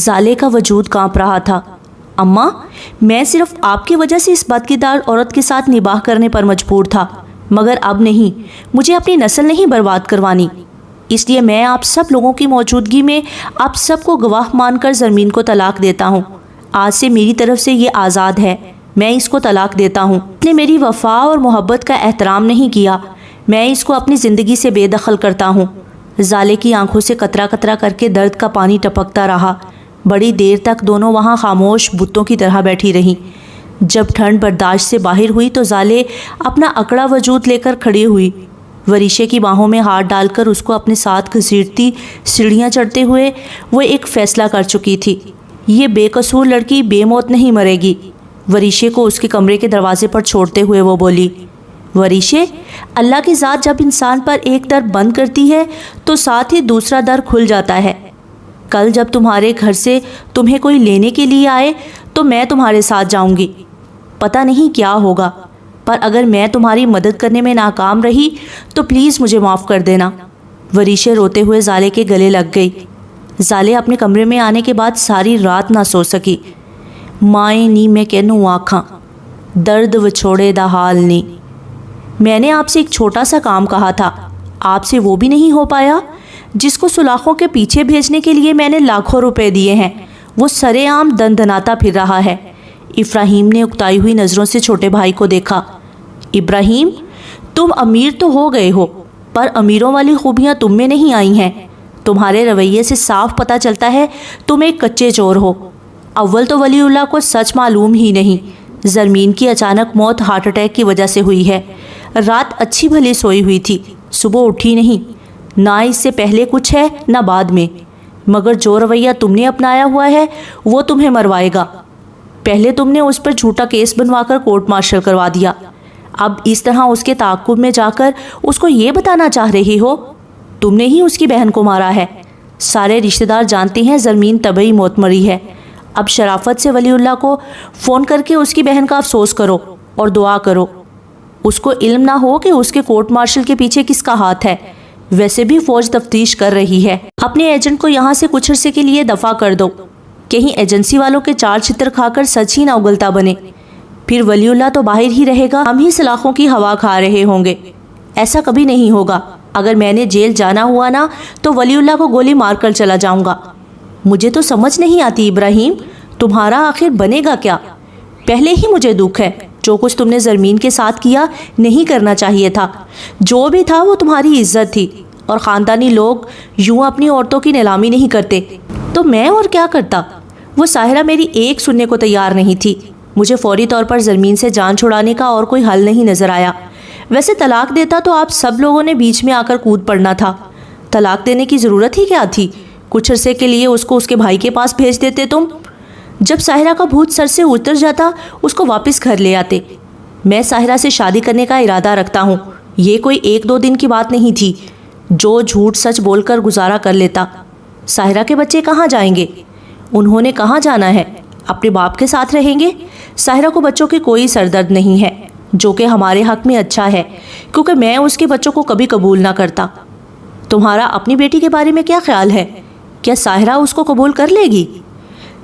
زالے کا وجود کانپ رہا تھا۔ اماں، میں صرف آپ کی وجہ سے اس بدکردار عورت کے ساتھ نباہ کرنے پر مجبور تھا، مگر اب نہیں، مجھے اپنی نسل نہیں برباد کروانی، اس لیے میں آپ سب لوگوں کی موجودگی میں آپ سب کو گواہ مان کر زرمین کو طلاق دیتا ہوں۔ آج سے میری طرف سے یہ آزاد ہے، میں اس کو طلاق دیتا ہوں۔ اس نے میری وفا اور محبت کا احترام نہیں کیا، میں اس کو اپنی زندگی سے بے دخل کرتا ہوں۔ زالے کی آنکھوں سے قطرہ قطرہ کر کے درد کا پانی ٹپکتا رہا۔ بڑی دیر تک دونوں وہاں خاموش بتوں کی طرح بیٹھی رہیں۔ جب ٹھنڈ برداشت سے باہر ہوئی تو زالے اپنا اکڑا وجود لے کر کھڑی ہوئی۔ وریشے کی باہوں میں ہاتھ ڈال کر اس کو اپنے ساتھ گھسیٹتی سیڑھیاں چڑھتے ہوئے وہ ایک فیصلہ کر چکی تھی، یہ بے قصور لڑکی بے موت نہیں مرے گی۔ وریشے کو اس کے کمرے کے دروازے پر چھوڑتے ہوئے وہ بولی، وریشے، اللہ کی ذات جب انسان پر ایک در بند کرتی ہے تو ساتھ ہی دوسرا در کھل جاتا ہے۔ کل جب تمہارے گھر سے تمہیں کوئی لینے کے لیے آئے تو میں تمہارے ساتھ جاؤں گی، پتہ نہیں کیا ہوگا، پر اگر میں تمہاری مدد کرنے میں ناکام رہی تو پلیز مجھے معاف کر دینا۔ وریشے روتے ہوئے زالے کے گلے لگ گئی۔ زالے اپنے کمرے میں آنے کے بعد ساری رات نہ سو سکی۔ مائیں نی میں کینوں آکھاں، درد وچھوڑے دا حال نی۔ میں نے آپ سے ایک چھوٹا سا کام کہا تھا، آپ سے وہ بھی نہیں ہو پایا؟ جس کو سلاخوں کے پیچھے بھیجنے کے لیے میں نے لاکھوں روپے دیے ہیں، وہ سرے عام دندناتا پھر رہا ہے۔ ابراہیم نے اکتائی ہوئی نظروں سے چھوٹے بھائی کو دیکھا۔ ابراہیم، تم امیر تو ہو گئے ہو، پر امیروں والی خوبیاں تم میں نہیں آئی ہیں۔ تمہارے رویے سے صاف پتہ چلتا ہے تم ایک کچے چور ہو۔ اول تو ولی اللہ کو سچ معلوم ہی نہیں، زرمین کی اچانک موت ہارٹ اٹیک کی وجہ سے ہوئی ہے۔ رات اچھی بھلی سوئی ہوئی تھی، صبح اٹھی نہیں، نہ اس سے پہلے کچھ ہے نہ بعد میں، مگر جو رویہ تم نے اپنایا ہوا ہے وہ تمہیں مروائے گا۔ پہلے تم نے اس پر جھوٹا کیس بنوا کر کورٹ مارشل کروا دیا، اب اس طرح اس کے تعاقب میں جا کر اس کو یہ بتانا چاہ رہی ہو تم نے ہی اس کی بہن کو مارا ہے۔ سارے رشتہ دار جانتے ہیں زرمین طبعی موت مری ہے۔ اب شرافت سے ولی اللہ کو فون کر کے اس کی بہن کا افسوس کرو اور دعا کرو۔ اس کو علم نہ ہو کہ اس کے کورٹ مارشل کے پیچھے کس کا ہاتھ ہے۔ ویسے بھی فوج تفتیش کر رہی ہے، اپنے ایجنٹ کو یہاں سے کچھ عرصے کے لیے دفع کر دو، کہیں ایجنسی والوں کے چار چھتر کھا کر سچ ہی نہ اگلتا بنے۔ پھر ولی اللہ تو باہر ہی رہے گا، ہم ہی سلاخوں کی ہوا کھا رہے ہوں گے۔ ایسا کبھی نہیں ہوگا، اگر میں نے جیل جانا ہوا نا تو ولی اللہ کو گولی مار کر چلا جاؤں گا۔ مجھے تو سمجھ نہیں آتی ابراہیم، تمہارا آخر بنے گا کیا؟ پہلے ہی مجھے دکھ ہے، جو کچھ تم نے زرمین کے ساتھ کیا نہیں کرنا چاہیے تھا، جو بھی تھا وہ تمہاری عزت تھی، اور خاندانی لوگ یوں اپنی عورتوں کی نیلامی نہیں کرتے، تو میں اور کیا کرتا؟ وہ ساحرہ میری ایک سننے کو تیار نہیں تھی۔ مجھے فوری طور پر زرمین سے جان چھڑانے کا اور کوئی حل نہیں نظر آیا۔ ویسے طلاق دیتا تو آپ سب لوگوں نے بیچ میں آ کر کود پڑنا تھا، طلاق دینے کی ضرورت ہی کیا تھی؟ کچھ عرصے کے لیے اس کو اس کے بھائی کے پاس بھیج دیتے تم، جب ساحرہ کا بھوت سر سے اتر جاتا اس کو واپس گھر لے آتے۔ میں ساحرہ سے شادی کرنے کا ارادہ رکھتا ہوں، یہ کوئی ایک دو دن کی بات نہیں تھی، جو جھوٹ سچ بول کر گزارا کر لیتا۔ ساحرہ کے بچے کہاں جائیں گے؟ انہوں نے کہاں جانا ہے؟ اپنے باپ کے ساتھ رہیں گے۔ ساحرہ کو بچوں کی کوئی سردرد نہیں ہے، جو کہ ہمارے حق میں اچھا ہے، کیونکہ میں اس کے بچوں کو کبھی قبول نہ کرتا۔ تمہارا اپنی بیٹی کے بارے میں کیا خیال ہے؟ کیا ساحرہ اس کو قبول کر لے گی؟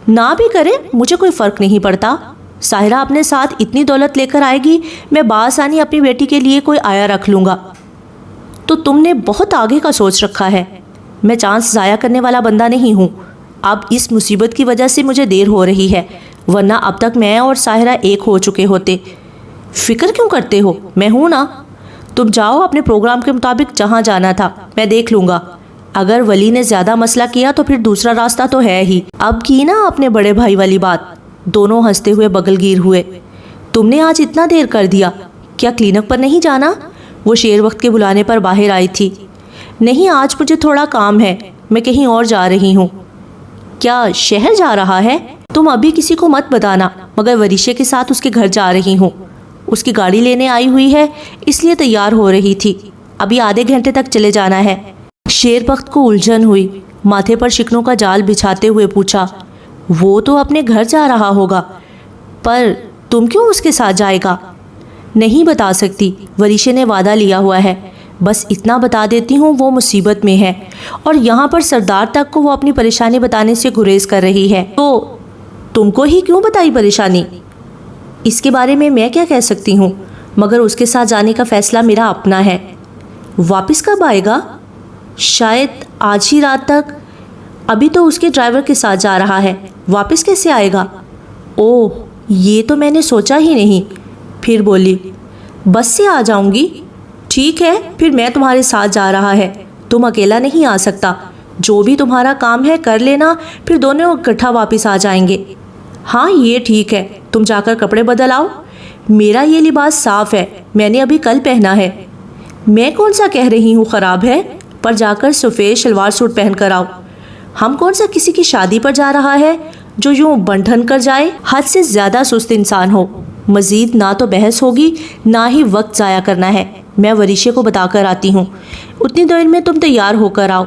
نہ بھی کرے مجھے کوئی فرق نہیں پڑتا۔ ساحرہ اپنے ساتھ اتنی دولت لے کر آئے گی، میں بآسانی اپنی بیٹی کے لیے کوئی آیا رکھ لوں گا۔ تو تم نے بہت آگے کا سوچ رکھا ہے۔ میں چانس ضائع کرنے والا بندہ نہیں ہوں۔ اب اس مصیبت کی وجہ سے مجھے دیر ہو رہی ہے، ورنہ اب تک میں اور ساحرہ ایک ہو چکے ہوتے۔ فکر کیوں کرتے ہو؟ میں ہوں نا۔ تم جاؤ اپنے پروگرام کے مطابق جہاں جانا تھا، میں دیکھ لوں گا۔ اگر ولی نے زیادہ مسئلہ کیا تو پھر دوسرا راستہ تو ہے ہی۔ اب کی نا اپنے بڑے بھائی والی بات۔ دونوں ہنستے ہوئے بغل گیر ہوئے۔ تم نے آج اتنا دیر کر دیا، کیا کلینک پر نہیں جانا؟ وہ شیر وقت کے بلانے پر باہر آئی تھی۔ نہیں، آج مجھے تھوڑا کام ہے، میں کہیں اور جا رہی ہوں۔ کیا شہر جا رہا ہے؟ تم ابھی کسی کو مت بتانا، مگر وریشے کے ساتھ اس کے گھر جا رہی ہوں۔ اس کی گاڑی لینے آئی ہوئی ہے، اس لیے تیار ہو رہی تھی، ابھی آدھے گھنٹے تک چلے جانا ہے۔ شیر بخت کو الجھن ہوئی، ماتھے پر شکنوں کا جال بچھاتے ہوئے پوچھا، وہ تو اپنے گھر جا رہا ہوگا، پر تم کیوں اس کے ساتھ جائے گا؟ نہیں بتا سکتی، وریشے نے وعدہ لیا ہوا ہے، بس اتنا بتا دیتی ہوں وہ مصیبت میں ہے اور یہاں پر سردار تک کو وہ اپنی پریشانی بتانے سے گریز کر رہی ہے، تو تم کو ہی کیوں بتائی پریشانی؟ اس کے بارے میں کیا کہہ سکتی ہوں، مگر اس کے ساتھ جانے کا فیصلہ میرا اپنا ہے۔ واپس کب آئے گا؟ شاید آج ہی رات تک۔ ابھی تو اس کے ڈرائیور کے ساتھ جا رہا ہے، واپس کیسے آئے گا؟ اوہ، یہ تو میں نے سوچا ہی نہیں۔ پھر بولی، بس سے آ جاؤں گی۔ ٹھیک ہے، پھر میں تمہارے ساتھ جا رہا ہے، تم اکیلا نہیں آ سکتا۔ جو بھی تمہارا کام ہے کر لینا، پھر دونوں اکٹھا واپس آ جائیں گے۔ ہاں یہ ٹھیک ہے، تم جا کر کپڑے بدل آؤ۔ میرا یہ لباس صاف ہے، میں نے ابھی کل پہنا ہے۔ میں کون سا کہہ رہی ہوں خراب ہے، پر جا کر سفید شلوار سوٹ پہن کر آؤ۔ ہم کون سا کسی کی شادی پر جا رہا ہے جو یوں بن ٹھن کر جائے، حد سے زیادہ سست انسان ہو۔ مزید نہ تو بحث ہوگی نہ ہی وقت ضائع کرنا ہے، میں وریشے کو بتا کر آتی ہوں، اتنی دیر میں تم تیار ہو کر آؤ۔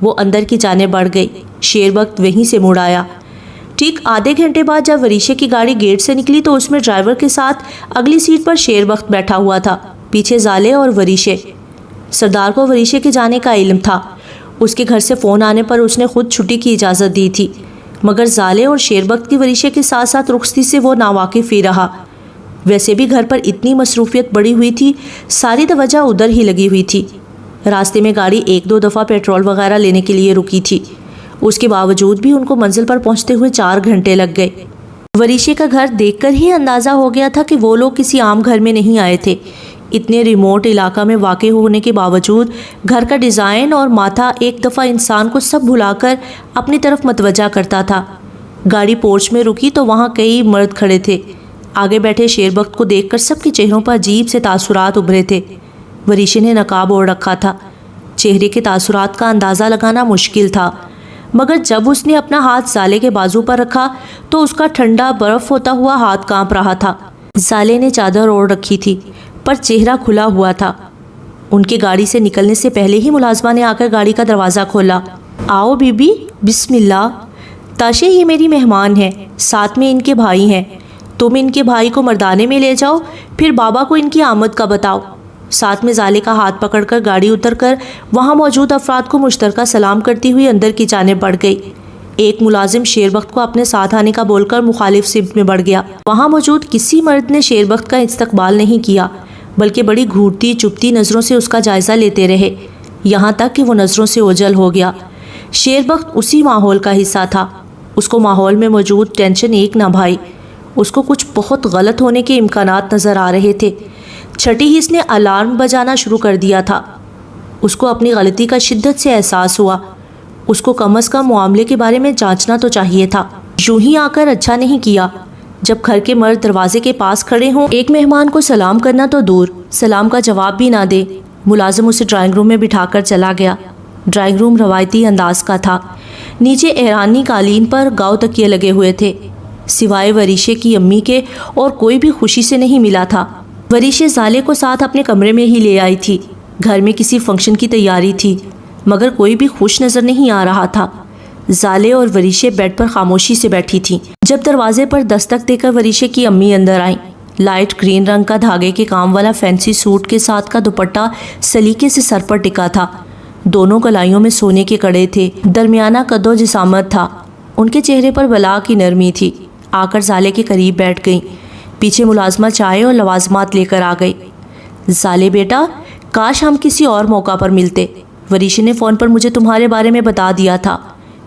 وہ اندر کی جانب بڑھ گئی، شیربخت وہیں سے مڑ آیا۔ ٹھیک آدھے گھنٹے بعد جب وریشے کی گاڑی گیٹ سے نکلی تو اس میں ڈرائیور کے ساتھ اگلی سیٹ پر شیربخت بیٹھا ہوا تھا، پیچھے زالے اور وریشے۔ سردار کو وریشے کے جانے کا علم تھا، اس کے گھر سے فون آنے پر اس نے خود چھٹی کی اجازت دی تھی، مگر زالے اور شیربخت کی وریشے کے ساتھ ساتھ رخصتی سے وہ ناواقف ہی رہا۔ ویسے بھی گھر پر اتنی مصروفیت بڑھی ہوئی تھی، ساری توجہ ادھر ہی لگی ہوئی تھی۔ راستے میں گاڑی ایک دو دفعہ پیٹرول وغیرہ لینے کے لیے رکی تھی، اس کے باوجود بھی ان کو منزل پر پہنچتے ہوئے 4 گھنٹے لگ گئے۔ وریشے کا گھر دیکھ کر ہی اندازہ ہو گیا تھا کہ وہ لوگ کسی عام گھر میں نہیں آئے تھے۔ اتنے ریموٹ علاقہ میں واقع ہونے کے باوجود گھر کا ڈیزائن اور ماتھا ایک دفعہ انسان کو سب بھلا کر اپنی طرف متوجہ کرتا تھا۔ گاڑی پورچ میں رکی تو وہاں کئی مرد کھڑے تھے۔ آگے بیٹھے شیربخت کو دیکھ کر سب کے چہروں پر عجیب سے تاثرات ابھرے تھے۔ وریشے نے نقاب اوڑھ رکھا تھا، چہرے کے تاثرات کا اندازہ لگانا مشکل تھا، مگر جب اس نے اپنا ہاتھ زالے کے بازو پر رکھا تو اس کا ٹھنڈا برف ہوتا ہوا ہاتھ کانپ رہا تھا۔ زالے نے چادر اوڑھ رکھی تھی پر چہرہ کھلا ہوا تھا۔ ان کی گاڑی سے نکلنے سے پہلے ہی ملازمہ نے آ کر گاڑی کا دروازہ کھولا۔ آؤ بی بی، بسم اللہ۔ تاشے یہ میری مہمان ہے، ساتھ میں ان کے بھائی ہیں۔ تم ان کے بھائی کو مردانے میں لے جاؤ، پھر بابا کو ان کی آمد کا بتاؤ۔ ساتھ میں زالے کا ہاتھ پکڑ کر گاڑی اتر کر وہاں موجود افراد کو مشترکہ سلام کرتی ہوئی اندر کی جانب بڑھ گئی۔ ایک ملازم شیربخت کو اپنے ساتھ آنے کا بول کر مخالف سمت میں بڑھ گیا۔ وہاں موجود کسی مرد نے شیربخت کا استقبال نہیں کیا، بلکہ بڑی گھورتی چپتی نظروں سے اس کا جائزہ لیتے رہے، یہاں تک کہ وہ نظروں سے اوجھل ہو گیا۔ شیربخت اسی ماحول کا حصہ تھا، اس کو ماحول میں موجود ٹینشن ایک نہ بھائی، اس کو کچھ بہت غلط ہونے کے امکانات نظر آ رہے تھے۔ چھٹی ہی اس نے الارم بجانا شروع کر دیا تھا۔ اس کو اپنی غلطی کا شدت سے احساس ہوا، اس کو کم از کم معاملے کے بارے میں جانچنا تو چاہیے تھا۔ یوں ہی آ کر اچھا نہیں کیا۔ جب گھر کے مرد دروازے کے پاس کھڑے ہوں، ایک مہمان کو سلام کرنا تو دور، سلام کا جواب بھی نہ دے۔ ملازم اسے ڈرائنگ روم میں بٹھا کر چلا گیا۔ ڈرائنگ روم روایتی انداز کا تھا، نیچے ایرانی قالین پر گاؤ تکیے لگے ہوئے تھے۔ سوائے وریشے کی امی کے اور کوئی بھی خوشی سے نہیں ملا تھا۔ وریشے زالے کو ساتھ اپنے کمرے میں ہی لے آئی تھی۔ گھر میں کسی فنکشن کی تیاری تھی، مگر کوئی بھی خوش نظر نہیں آ رہا تھا۔ زالے اور وریشے بیڈ پر خاموشی سے بیٹھی تھیں۔ جب دروازے پر دستک دے کر وریشے کی امی اندر آئیں، لائٹ گرین رنگ کا دھاگے کے کام والا فینسی سوٹ کے ساتھ کا دوپٹہ سلیقے سے سر پر ٹکا تھا۔ دونوں کلائیوں میں سونے کے کڑے تھے، درمیانہ قد و جسامت تھا، ان کے چہرے پر بلا کی نرمی تھی۔ آ کر زالے کے قریب بیٹھ گئیں۔ پیچھے ملازمہ چائے اور لوازمات لے کر آ گئی۔ زالے بیٹا، کاش ہم کسی اور موقع پر ملتے، وریشے نے فون پر مجھے تمہارے بارے میں بتا دیا تھا۔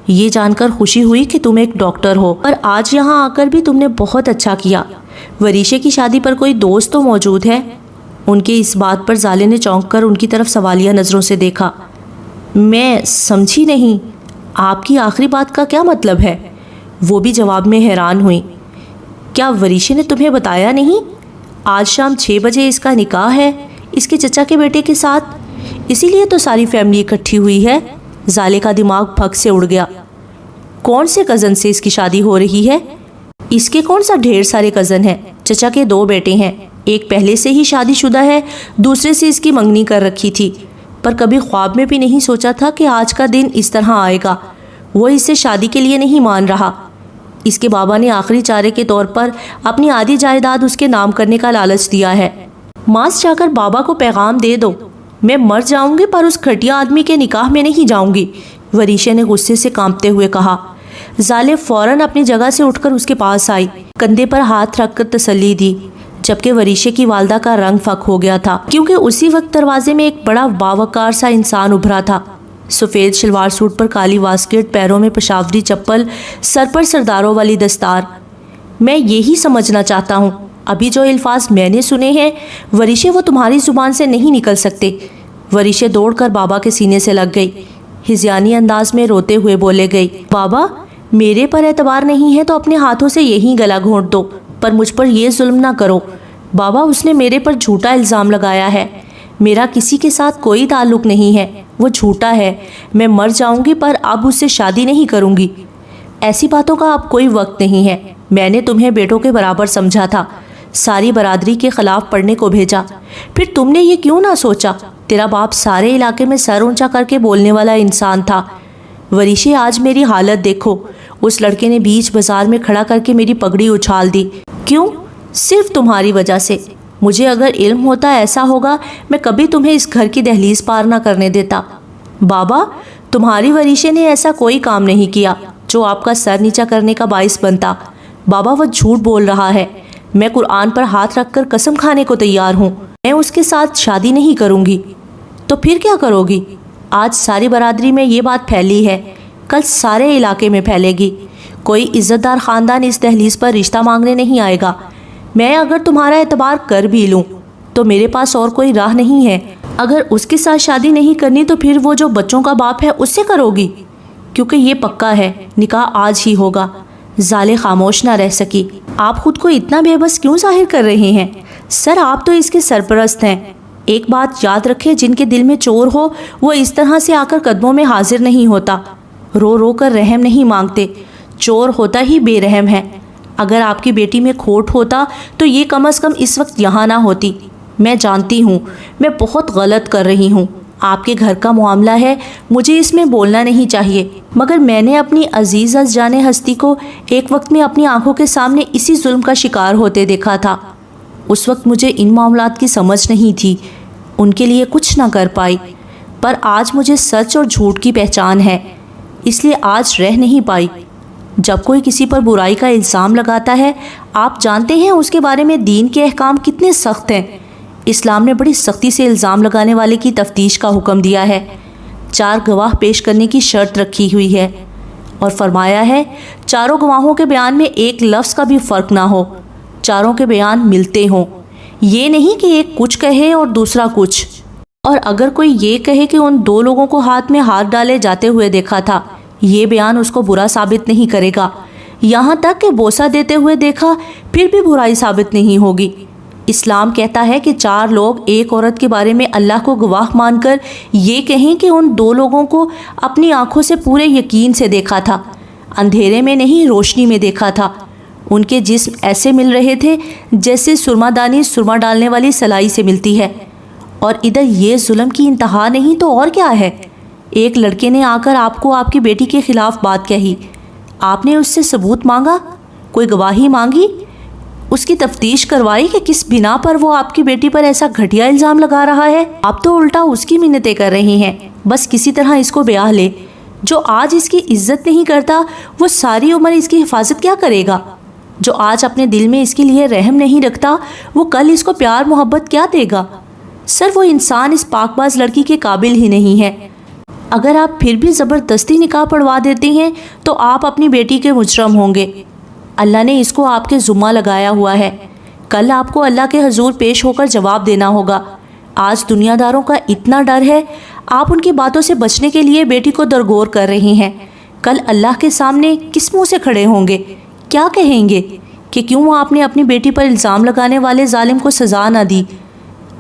یہ جان کر خوشی ہوئی کہ تم ایک ڈاکٹر ہو، اور آج یہاں آ کر بھی تم نے بہت اچھا کیا۔ وریشے کی شادی پر کوئی دوست تو موجود ہے؟ ان کے اس بات پر زالے نے چونک کر ان کی طرف سوالیہ نظروں سے دیکھا۔ میں سمجھی نہیں، آپ کی آخری بات کا کیا مطلب ہے؟ وہ بھی جواب میں حیران ہوئی۔ کیا وریشے نے تمہیں بتایا نہیں؟ آج شام 6 بجے اس کا نکاح ہے، اس کے چچا کے بیٹے کے ساتھ، اسی لیے تو ساری فیملی اکٹھی ہوئی ہے۔ زالے کا دماغ پھک سے اڑ گیا۔ کون سے کزن سے اس کی شادی ہو رہی ہے؟ اس کے کون سا ڈھیر سارے کزن ہیں؟ چچا کے 2 بیٹے ہیں، ایک پہلے سے ہی شادی شدہ ہے، دوسرے سے اس کی منگنی کر رکھی تھی، پر کبھی خواب میں بھی نہیں سوچا تھا کہ آج کا دن اس طرح آئے گا۔ وہ اس سے شادی کے لیے نہیں مان رہا۔ اس کے بابا نے آخری چارے کے طور پر اپنی آدھی جائیداد اس کے نام کرنے کا لالچ دیا ہے۔ ماس جا کر بابا کو پیغام دے دو، میں مر جاؤں گی پر اس گھٹیا آدمی کے نکاح میں نہیں جاؤں گی، وریشے نے غصے سے کانپتے ہوئے کہا۔ ظالم فوراً اپنی جگہ سے اٹھ کر اس کے پاس آئی، کندھے پر ہاتھ رکھ کر تسلی دی، جبکہ وریشے کی والدہ کا رنگ فک ہو گیا تھا، کیونکہ اسی وقت دروازے میں ایک بڑا باوقار سا انسان ابھرا تھا۔ سفید شلوار سوٹ پر کالی واسکٹ، پیروں میں پشاوری چپل، سر پر سرداروں والی دستار۔ میں یہی سمجھنا چاہتا ہوں، ابھی جو الفاظ میں نے سنے ہیں وریشے، وہ تمہاری زبان سے نہیں نکل سکتے۔ وریشے دوڑ کر بابا کے سینے سے لگ گئی، ہذیانی انداز میں روتے ہوئے بولے گئی، بابا میرے پر اعتبار نہیں ہے تو اپنے ہاتھوں سے یہی گلا گھونٹ دو، پر مجھ پر یہ ظلم نہ کرو۔ بابا اس نے میرے پر جھوٹا الزام لگایا ہے، میرا کسی کے ساتھ کوئی تعلق نہیں ہے، وہ جھوٹا ہے، میں مر جاؤں گی پر اب اس سے شادی نہیں کروں گی۔ ایسی باتوں کا اب کوئی وقت نہیں ہے، میں نے تمہیں بیٹوں کے برابر سمجھا تھا، ساری برادری کے خلاف پڑھنے کو بھیجا، پھر تم نے یہ کیوں نہ سوچا؟ تیرا باپ سارے علاقے میں سر اونچا کر کے بولنے والا انسان تھا۔ وریشے آج میری حالت دیکھو، اس لڑکے نے بیچ بازار میں کھڑا کر کے میری پگڑی اچھال دی، کیوں؟ صرف تمہاری وجہ سے۔ مجھے اگر علم ہوتا ایسا ہوگا میں کبھی تمہیں اس گھر کی دہلیز پار نہ کرنے دیتا۔ بابا تمہاری وریشے نے ایسا کوئی کام نہیں کیا جو آپ کا سر نیچا کرنے کا باعث بنتا۔ بابا وہ جھوٹ بول رہا ہے، میں قرآن پر ہاتھ رکھ کر قسم کھانے کو تیار ہوں، میں اس کے ساتھ شادی نہیں کروں گی۔ تو پھر کیا کرو گی؟ آج ساری برادری میں یہ بات پھیلی ہے، کل سارے علاقے میں پھیلے گی، کوئی عزت دار خاندان اس دہلیز پر رشتہ مانگنے نہیں آئے گا۔ میں اگر تمہارا اعتبار کر بھی لوں تو میرے پاس اور کوئی راہ نہیں ہے۔ اگر اس کے ساتھ شادی نہیں کرنی تو پھر وہ جو بچوں کا باپ ہے اس سے کرو گی، کیونکہ یہ پکا ہے نکاح آج ہی ہوگا۔ ظالے خاموش نہ رہ سکی۔ آپ خود کو اتنا بے بس کیوں ظاہر کر رہے ہیں؟ سر آپ تو اس کے سرپرست ہیں، ایک بات یاد رکھے، جن کے دل میں چور ہو وہ اس طرح سے آ کر قدموں میں حاضر نہیں ہوتا، رو رو کر رحم نہیں مانگتے، چور ہوتا ہی بے رحم ہے۔ اگر آپ کی بیٹی میں کھوٹ ہوتا تو یہ کم از کم اس وقت یہاں نہ ہوتی۔ میں جانتی ہوں میں بہت غلط کر رہی ہوں، آپ کے گھر کا معاملہ ہے، مجھے اس میں بولنا نہیں چاہیے، مگر میں نے اپنی عزیز از جان ہستی کو ایک وقت میں اپنی آنکھوں کے سامنے اسی ظلم کا شکار ہوتے دیکھا تھا۔ اس وقت مجھے ان معاملات کی سمجھ نہیں تھی، ان کے لیے کچھ نہ کر پائی، پر آج مجھے سچ اور جھوٹ کی پہچان ہے، اس لیے آج رہ نہیں پائی۔ جب کوئی کسی پر برائی کا الزام لگاتا ہے، آپ جانتے ہیں اس کے بارے میں دین کے احکام کتنے سخت ہیں۔ اسلام نے بڑی سختی سے الزام لگانے والے کی تفتیش کا حکم دیا ہے، 4 گواہ پیش کرنے کی شرط رکھی ہوئی ہے، اور فرمایا ہے چاروں گواہوں کے بیان میں ایک لفظ کا بھی فرق نہ ہو، چاروں کے بیان ملتے ہوں، یہ نہیں کہ ایک کچھ کہے اور دوسرا کچھ۔ اور اگر کوئی یہ کہے کہ ان 2 لوگوں کو ہاتھ میں ہاتھ ڈالے جاتے ہوئے دیکھا تھا، یہ بیان اس کو برا ثابت نہیں کرے گا، یہاں تک کہ بوسہ دیتے ہوئے دیکھا پھر بھی برائی ثابت نہیں ہوگی۔ اسلام کہتا ہے کہ 4 لوگ ایک عورت کے بارے میں اللہ کو گواہ مان کر یہ کہیں کہ ان 2 لوگوں کو اپنی آنکھوں سے پورے یقین سے دیکھا تھا، اندھیرے میں نہیں روشنی میں دیکھا تھا، ان کے جسم ایسے مل رہے تھے جیسے سرما دانی سرما ڈالنے والی سلائی سے ملتی ہے۔ اور ادھر یہ ظلم کی انتہا نہیں تو اور کیا ہے؟ ایک لڑکے نے آ کر آپ کو آپ کی بیٹی کے خلاف بات کہی، آپ نے اس سے ثبوت مانگا، کوئی گواہی مانگی، اس کی تفتیش کروائی کہ کس بنا پر وہ آپ کی بیٹی پر ایسا گھٹیا الزام لگا رہا ہے؟ آپ تو الٹا اس کی منتیں کر رہے ہیں، بس کسی طرح اس کو بیاہ لے۔ جو آج اس کی عزت نہیں کرتا وہ ساری عمر اس کی حفاظت کیا کرے گا؟ جو آج اپنے دل میں اس کے لیے رحم نہیں رکھتا وہ کل اس کو پیار محبت کیا دے گا؟ سر وہ انسان اس پاک باز لڑکی کے قابل ہی نہیں ہے۔ اگر آپ پھر بھی زبردستی نکاح پڑھوا دیتے ہیں تو آپ اپنی بیٹی کے مجرم ہوں گے، اللہ نے اس کو آپ کے ذمہ لگایا ہوا ہے، کل آپ کو اللہ کے حضور پیش ہو کر جواب دینا ہوگا۔ آج دنیا داروں کا اتنا ڈر ہے، آپ ان کی باتوں سے بچنے کے لیے بیٹی کو درگور کر رہے ہیں، کل اللہ کے سامنے کس منہ سے کھڑے ہوں گے؟ کیا کہیں گے کہ کیوں آپ نے اپنی بیٹی پر الزام لگانے والے ظالم کو سزا نہ دی؟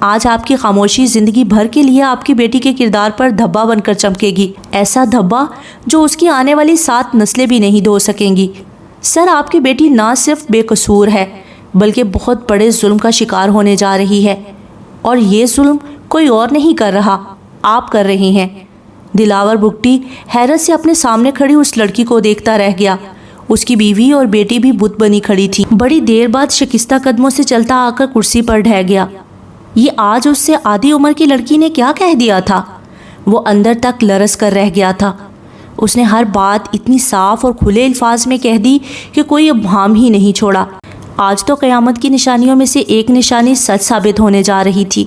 آج آپ کی خاموشی زندگی بھر کے لیے آپ کی بیٹی کے کردار پر دھبا بن کر چمکے گی، ایسا دھبا جو اس کی آنے والی 7 نسلیں بھی نہیں دھو سکیں گی۔ سر آپ کی بیٹی نہ صرف بے قصور ہے بلکہ بہت بڑے ظلم کا شکار ہونے جا رہی ہے، اور یہ ظلم کوئی اور نہیں کر رہا، آپ کر رہے ہیں۔ دلاور بھگٹی حیرت سے اپنے سامنے کھڑی اس لڑکی کو دیکھتا رہ گیا، اس کی بیوی اور بیٹی بھی بت بنی کھڑی تھی۔ بڑی دیر بعد شکستہ قدموں سے چلتا آ کر کرسی پر ڈھہ گیا۔ یہ آج اس سے آدھی عمر کی لڑکی نے کیا کہہ دیا تھا؟ وہ اندر تک لرز کر رہ گیا تھا۔ اس نے ہر بات اتنی صاف اور کھلے الفاظ میں کہہ دی کہ کوئی ابہام ہی نہیں چھوڑا۔ آج تو قیامت کی نشانیوں میں سے ایک نشانی سچ ثابت ہونے جا رہی تھی۔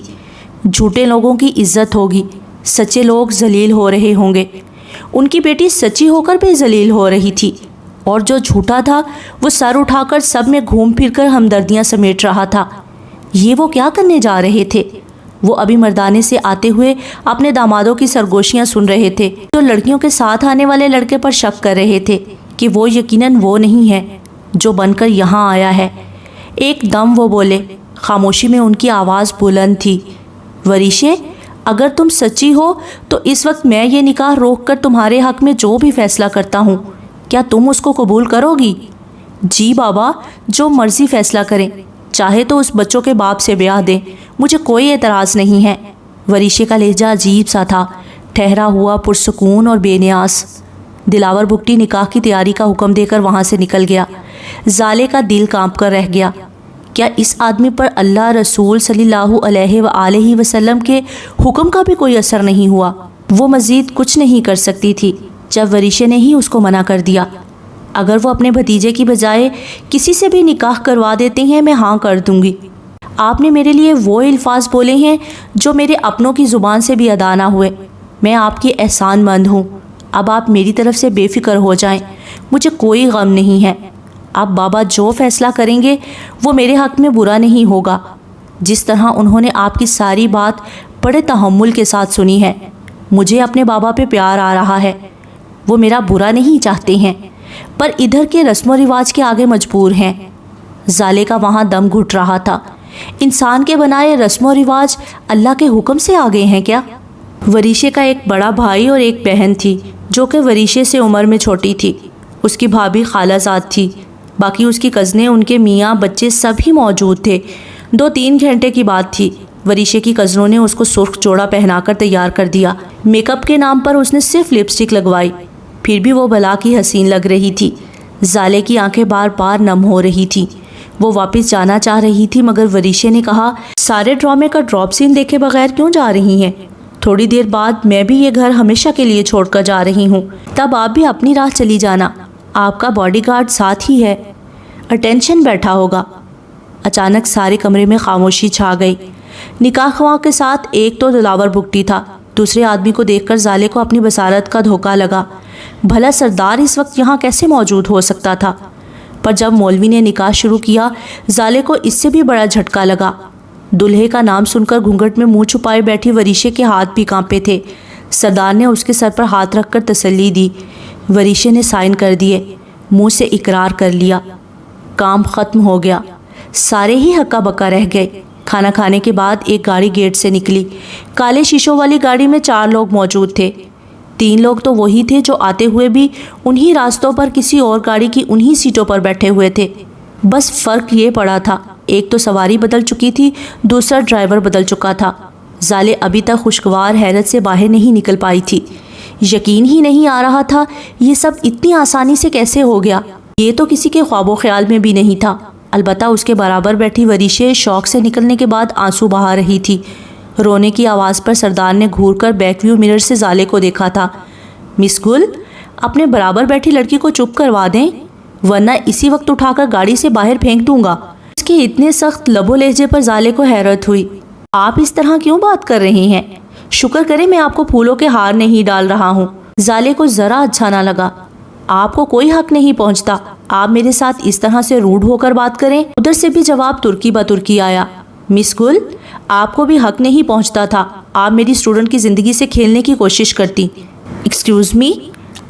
جھوٹے لوگوں کی عزت ہوگی، سچے لوگ ذلیل ہو رہے ہوں گے۔ ان کی بیٹی سچی ہو کر بھی ذلیل ہو رہی تھی، اور جو جھوٹا تھا وہ سر اٹھا کر سب میں گھوم پھر کر ہمدردیاں سمیٹ رہا تھا۔ یہ وہ کیا کرنے جا رہے تھے؟ وہ ابھی مردانے سے آتے ہوئے اپنے دامادوں کی سرگوشیاں سن رہے تھے، جو لڑکیوں کے ساتھ آنے والے لڑکے پر شک کر رہے تھے کہ وہ یقیناً وہ نہیں ہے جو بن کر یہاں آیا ہے۔ ایک دم وہ بولے، خاموشی میں ان کی آواز بلند تھی، وریشے، اگر تم سچی ہو تو اس وقت میں یہ نکاح روک کر تمہارے حق میں جو بھی فیصلہ کرتا ہوں، کیا تم اس کو قبول کرو گی؟ جی بابا، جو مرضی فیصلہ کریں، چاہے تو اس بچوں کے باپ سے بیاہ دیں، مجھے کوئی اعتراض نہیں ہے۔ وریشے کا لہجہ عجیب سا تھا، ٹھہرا ہوا، پرسکون اور بے نیاز۔ دلاور بھگٹی نکاح کی تیاری کا حکم دے کر وہاں سے نکل گیا۔ زالے کا دل کانپ کر رہ گیا۔ کیا اس آدمی پر اللہ رسول صلی اللہ علیہ وآلہ وسلم کے حکم کا بھی کوئی اثر نہیں ہوا؟ وہ مزید کچھ نہیں کر سکتی تھی جب وریشے نے ہی اس کو منع کر دیا۔ اگر وہ اپنے بھتیجے کی بجائے کسی سے بھی نکاح کروا دیتے ہیں، میں ہاں کر دوں گی۔ آپ نے میرے لیے وہ الفاظ بولے ہیں جو میرے اپنوں کی زبان سے بھی ادا نہ ہوئے۔ میں آپ کی احسان مند ہوں۔ اب آپ میری طرف سے بے فکر ہو جائیں، مجھے کوئی غم نہیں ہے۔ اب بابا جو فیصلہ کریں گے وہ میرے حق میں برا نہیں ہوگا۔ جس طرح انہوں نے آپ کی ساری بات بڑے تحمل کے ساتھ سنی ہے، مجھے اپنے بابا پہ پیار آ رہا ہے۔ وہ میرا برا نہیں چاہتے ہیں، پر ادھر کے رسم و رواج کے آگے مجبور ہیں۔ زالے کا وہاں دم گھٹ رہا تھا۔ انسان کے بنائے رسم و رواج اللہ کے حکم سے آگے ہیں کیا؟ وریشے کا ایک بڑا بھائی اور ایک بہن تھی جو کہ وریشے سے عمر میں چھوٹی تھی۔ اس کی بھابھی خالہ زاد تھی، باقی اس کی کزنیں، ان کے میاں، بچے سب ہی موجود تھے۔ 2-3 گھنٹے کی بات تھی۔ وریشے کی کزنوں نے اس کو سرخ جوڑا پہنا کر تیار کر دیا۔ میک اپ کے نام پر اس نے صرف لپسٹک لگوائی، پھر بھی وہ بھلا کی حسین لگ رہی تھی۔ زالے کی آنکھیں بار بار نم ہو رہی تھیں۔ وہ واپس جانا چاہ رہی تھی، مگر وریشے نے کہا، سارے ڈرامے کا ڈراپ سین دیکھے بغیر کیوں جا رہی ہیں؟ تھوڑی دیر بعد میں بھی یہ گھر ہمیشہ کے لیے چھوڑ کر جا رہی ہوں، تب آپ بھی اپنی راہ چلی جانا۔ آپ کا باڈی گارڈ ساتھ ہی ہے، اٹینشن بیٹھا ہوگا۔ اچانک سارے کمرے میں خاموشی چھا گئی۔ نکاح خواہاں کے ساتھ ایک تو دلاور بھگٹی تھا۔ دوسرے آدمی کو دیکھ کر زالے کو اپنی بصارت کا دھوکا لگا۔ بھلا سردار اس وقت یہاں کیسے موجود ہو سکتا تھا؟ پر جب مولوی نے نکاح شروع کیا، زالے کو اس سے بھی بڑا جھٹکا لگا۔ دلہے کا نام سن کر گھونگھٹ میں منہ چھپائے بیٹھی وریشے کے ہاتھ بھی کانپے تھے۔ سردار نے اس کے سر پر ہاتھ رکھ کر تسلی دی۔ وریشے نے سائن کر دیے، منہ سے اقرار کر لیا۔ کام ختم ہو گیا، سارے ہی ہکا بکا رہ گئے۔ کھانا کھانے کے بعد ایک گاڑی گیٹ سے نکلی۔ کالے شیشوں والی گاڑی میں 4 لوگ موجود تھے۔ 3 لوگ تو وہی تھے جو آتے ہوئے بھی انہی راستوں پر کسی اور گاڑی کی انہی سیٹوں پر بیٹھے ہوئے تھے۔ بس فرق یہ پڑا تھا، ایک تو سواری بدل چکی تھی، دوسرا ڈرائیور بدل چکا تھا۔ زالے ابھی تک خوشگوار حیرت سے باہر نہیں نکل پائی تھی۔ یقین ہی نہیں آ رہا تھا یہ سب اتنی آسانی سے کیسے ہو گیا۔ یہ تو کسی کے خواب و خیال میں بھی نہیں تھا۔ البتہ اس کے برابر بیٹھی وریشے شوق سے نکلنے کے بعد آنسو بہا رہی تھی۔ رونے کی آواز پر سردار نے گھور کر بیک ویو مرر سے زالے کو دیکھا تھا۔ مس گل، اپنے برابر بیٹھی لڑکی کو چپ کروا دیں، ورنہ اسی وقت اٹھا کر گاڑی سے باہر پھینک دوں گا۔ اس کے اتنے سخت لب و لہجے پر زالے کو حیرت ہوئی۔ آپ اس طرح کیوں بات کر رہی ہیں؟ شکر کریں میں آپ کو پھولوں کے ہار نہیں ڈال رہا ہوں۔ زالے کو ذرا اچھا نہ لگا۔ آپ کو کوئی حق نہیں پہنچتا آپ میرے ساتھ اس طرح سے روڈ ہو کر بات کریں۔ ادھر سے بھی جواب ترکی بترکی آیا۔ مس گل، آپ کو بھی حق نہیں پہنچتا تھا، آپ میری اسٹوڈنٹ کی زندگی سے کھیلنے کی کوشش کرتی۔ ایکسکیوز می،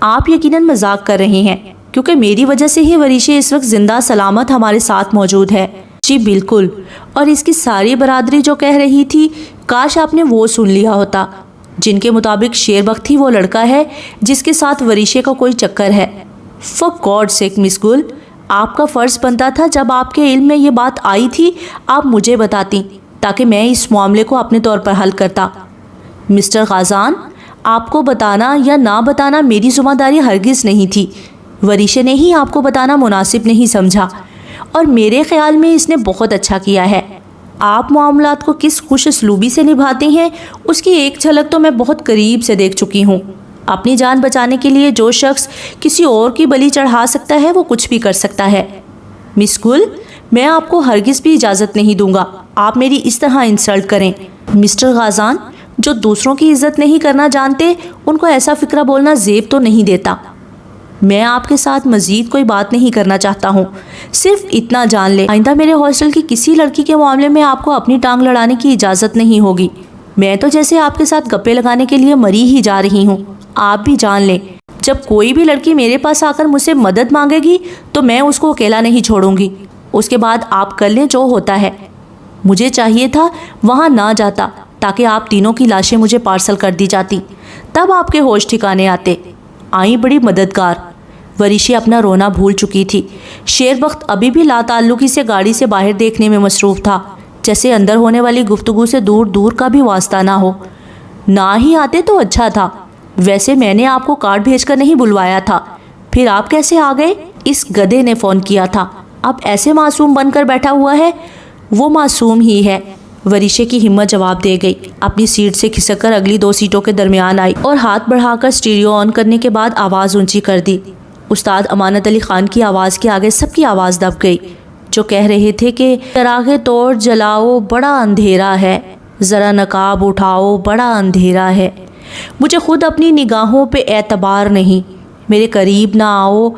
آپ یقیناً مذاق کر رہے ہیں، کیونکہ میری وجہ سے ہی وریشے اس وقت زندہ سلامت ہمارے ساتھ موجود ہے۔ جی بالکل، اور اس کی ساری برادری جو کہہ رہی تھی، کاش آپ نے وہ سن لیا ہوتا، جن کے مطابق شیر بخت ہی وہ لڑکا ہے جس کے ساتھ وریشے کا کوئی چکر ہے۔ فار گاڈ سیک مس گل، آپ کا فرض بنتا تھا جب آپ کے علم میں یہ بات آئی تھی آپ مجھے بتاتی، تاکہ میں اس معاملے کو اپنے طور پر حل کرتا۔ مسٹر غازان، آپ کو بتانا یا نہ بتانا میری ذمہ داری ہرگز نہیں تھی۔ وریشے نے ہی آپ کو بتانا مناسب نہیں سمجھا، اور میرے خیال میں اس نے بہت اچھا کیا ہے۔ آپ معاملات کو کس خوش اسلوبی سے نبھاتے ہیں اس کی ایک جھلک تو میں بہت قریب سے دیکھ چکی ہوں۔ اپنی جان بچانے کے لیے جو شخص کسی اور کی بلی چڑھا سکتا ہے وہ کچھ بھی کر سکتا ہے۔ مس گل، میں آپ کو ہرگز بھی اجازت نہیں دوں گا آپ میری اس طرح انسلٹ کریں۔ مسٹر غازان، جو دوسروں کی عزت نہیں کرنا جانتے ان کو ایسا فکرہ بولنا زیب تو نہیں دیتا۔ میں آپ کے ساتھ مزید کوئی بات نہیں کرنا چاہتا ہوں، صرف اتنا جان لیں آئندہ میرے ہاسٹل کی کسی لڑکی کے معاملے میں آپ کو اپنی ٹانگ لڑانے کی اجازت نہیں ہوگی۔ میں تو جیسے آپ کے ساتھ گپے لگانے کے لیے مری ہی جا رہی ہوں۔ آپ بھی جان لیں جب کوئی بھی لڑکی میرے پاس آ کر مجھ سے مدد مانگے گی تو میں اس کو اکیلا نہیں چھوڑوں گی۔ اس کے بعد آپ کر لیں جو ہوتا ہے۔ مجھے چاہیے تھا وہاں نہ جاتا تاکہ آپ تینوں کی لاشیں مجھے پارسل کر دی جاتی، تب آپ کے ہوش ٹھکانے آتے۔ آئیں بڑی مددگار۔ وریشی اپنا رونا بھول چکی تھی۔ شیربخت ابھی بھی لا تعلقی سے گاڑی سے باہر دیکھنے میں مصروف تھا، جیسے اندر ہونے والی گفتگو سے دور دور کا بھی واسطہ نہ ہو۔ نہ ہی آتے تو اچھا تھا، ویسے میں نے آپ کو کارڈ بھیج کر نہیں بلوایا تھا، پھر آپ کیسے آ گئے؟ اس گدھے نے فون کیا تھا، اب ایسے معصوم بن کر بیٹھا ہوا ہے۔ وہ معصوم ہی ہے، وریشے کی ہمت جواب دے گئی۔ اپنی سیٹ سے کھسک کر اگلی دو سیٹوں کے درمیان آئی اور ہاتھ بڑھا کر اسٹیریو آن کرنے کے بعد آواز اونچی کر دی۔ استاد امانت علی خان کی آواز کے آگے سب کی آواز دب گئی، جو کہہ رہے تھے کہ چراغ توڑ جلاؤ بڑا اندھیرا ہے، ذرا نقاب اٹھاؤ بڑا اندھیرا ہے، مجھے خود اپنی نگاہوں پہ اعتبار نہیں، میرے قریب نہ آؤ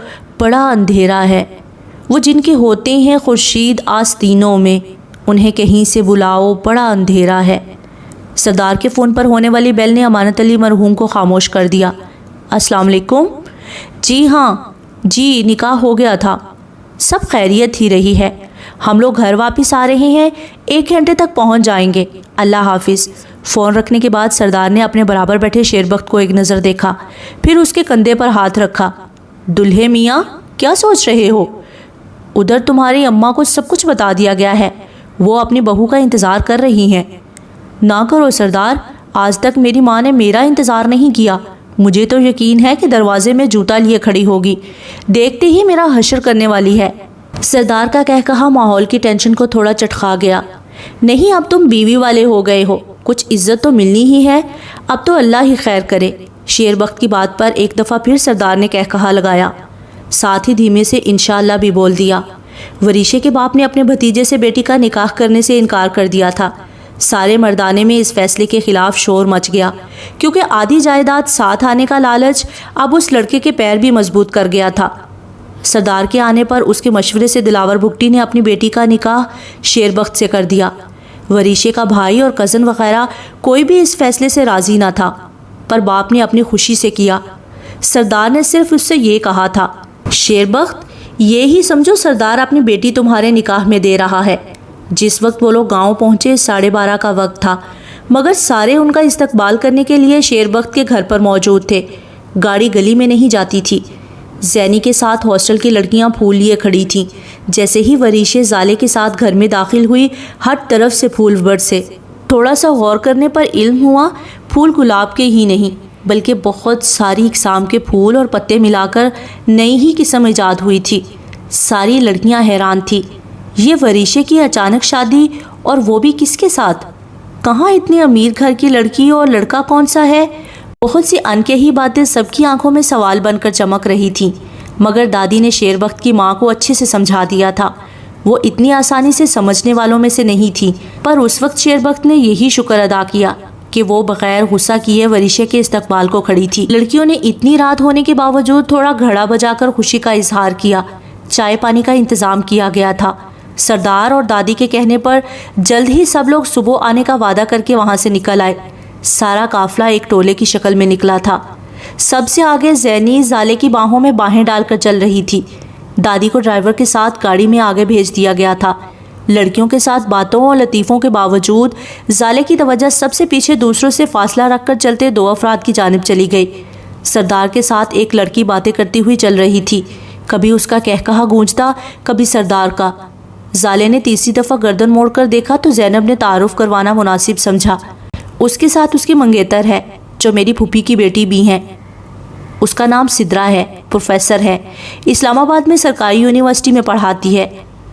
بڑا اندھیرا ہے، وہ جن کے ہوتے ہیں خورشید آستینوں میں انہیں کہیں سے بلاؤ بڑا اندھیرا ہے۔ سردار کے فون پر ہونے والی بیل نے امانت علی مرحوم کو خاموش کر دیا۔ السلام علیکم۔ جی ہاں، جی نکاح ہو گیا تھا، سب خیریت ہی رہی ہے، ہم لوگ گھر واپس آ رہے ہیں، 1 گھنٹے تک پہنچ جائیں گے، اللہ حافظ۔ فون رکھنے کے بعد سردار نے اپنے برابر بیٹھے شیربخت کو ایک نظر دیکھا، پھر اس کے کندھے پر ہاتھ رکھا۔ دلہے میاں کیا سوچ رہے ہو؟ ادھر تمہاری اماں کو سب کچھ بتا دیا گیا ہے، وہ اپنی بہو کا انتظار کر رہی ہیں۔ نہ کرو سردار، آج تک میری ماں نے میرا انتظار نہیں کیا، مجھے تو یقین ہے کہ دروازے میں جوتا لیے کھڑی ہوگی، دیکھتے ہی میرا حشر کرنے والی ہے۔ سردار کا کہا ماحول کی ٹینشن کو تھوڑا چٹخا گیا۔ نہیں، اب تم بیوی والے ہو گئے ہو، کچھ عزت تو ملنی ہی ہے، اب تو اللہ ہی خیر کرے۔ شیربخت کی بات پر ایک دفعہ پھر سردار نے کہا لگایا، ساتھ ہی دھیمے سے انشاءاللہ بھی بول دیا۔ وریشے کے باپ نے اپنے بھتیجے سے بیٹی کا نکاح کرنے سے انکار کر دیا تھا۔ سارے مردانے میں اس فیصلے کے خلاف شور مچ گیا، کیونکہ آدھی جائیداد ساتھ آنے کا لالچ اب اس لڑکے کے پیر بھی مضبوط کر گیا تھا۔ سردار کے آنے پر اس کے مشورے سے دلاور بھگٹی نے اپنی بیٹی کا نکاح شیربخت سے کر دیا۔ وریشے کا بھائی اور کزن وغیرہ کوئی بھی اس فیصلے سے راضی نہ تھا، پر باپ نے اپنی خوشی سے کیا۔ سردار نے صرف اس سے یہ کہا تھا، شیربخت یہ ہی سمجھو سردار اپنی بیٹی تمہارے نکاح میں دے رہا ہے۔ جس وقت وہ لوگ گاؤں پہنچے 12:30 کا وقت تھا، مگر سارے ان کا استقبال کرنے کے لیے شیربخت کے گھر پر موجود تھے۔ گاڑی گلی میں نہیں جاتی تھی۔ زینی کے ساتھ ہاسٹل کی لڑکیاں پھول لیے کھڑی تھیں۔ جیسے ہی وریشے زالے کے ساتھ گھر میں داخل ہوئی، ہر طرف سے پھول برسے۔ تھوڑا سا غور کرنے پر علم ہوا پھول گلاب کے ہی نہیں بلکہ بہت ساری اقسام کے پھول اور پتے ملا کر نئی ہی قسم ایجاد ہوئی تھی۔ ساری لڑکیاں حیران تھیں، یہ وریشے کی اچانک شادی، اور وہ بھی کس کے ساتھ؟ کہاں اتنی امیر گھر کی لڑکی اور لڑکا کون سا ہے؟ بہت سی انکہی باتیں سب کی آنکھوں میں سوال بن کر چمک رہی تھیں، مگر دادی نے شیربخت کی ماں کو اچھے سے سمجھا دیا تھا۔ وہ اتنی آسانی سے سمجھنے والوں میں سے نہیں تھی، پر اس وقت شیربخت نے یہی شکر ادا کیا کہ وہ بغیر غصہ کیے وریشے کے استقبال کو کھڑی تھی۔ لڑکیوں نے اتنی رات ہونے کے باوجود تھوڑا گھڑا بجا کر خوشی کا اظہار کیا۔ چائے پانی کا انتظام کیا گیا تھا۔ سردار اور دادی کے کہنے پر جلد ہی سب لوگ صبح آنے کا وعدہ کر کے وہاں سے نکل آئے۔ سارا قافلہ ایک ٹولے کی شکل میں نکلا تھا۔ سب سے آگے زینی زالے کی باہوں میں باہیں ڈال کر چل رہی تھی۔ دادی کو ڈرائیور کے ساتھ گاڑی میں آگے بھیج دیا گیا تھا۔ لڑکیوں کے ساتھ باتوں اور لطیفوں کے باوجود زالے کی توجہ سب سے پیچھے دوسروں سے فاصلہ رکھ کر چلتے 2 افراد کی جانب چلی گئی۔ سردار کے ساتھ ایک لڑکی باتیں کرتی ہوئی چل رہی تھی، کبھی اس کا کہا گونجتا، کبھی سردار کا۔ زالے نے تیسری دفعہ گردن موڑ کر دیکھا تو زینب نے تعارف کروانا مناسب سمجھا۔ اس کے ساتھ اس کی منگیتر ہے، جو میری پھوپھی کی بیٹی بھی ہیں۔ اس کا نام سدرا ہے، پروفیسر ہے، اسلام آباد میں سرکاری یونیورسٹی میں پڑھاتی ہے۔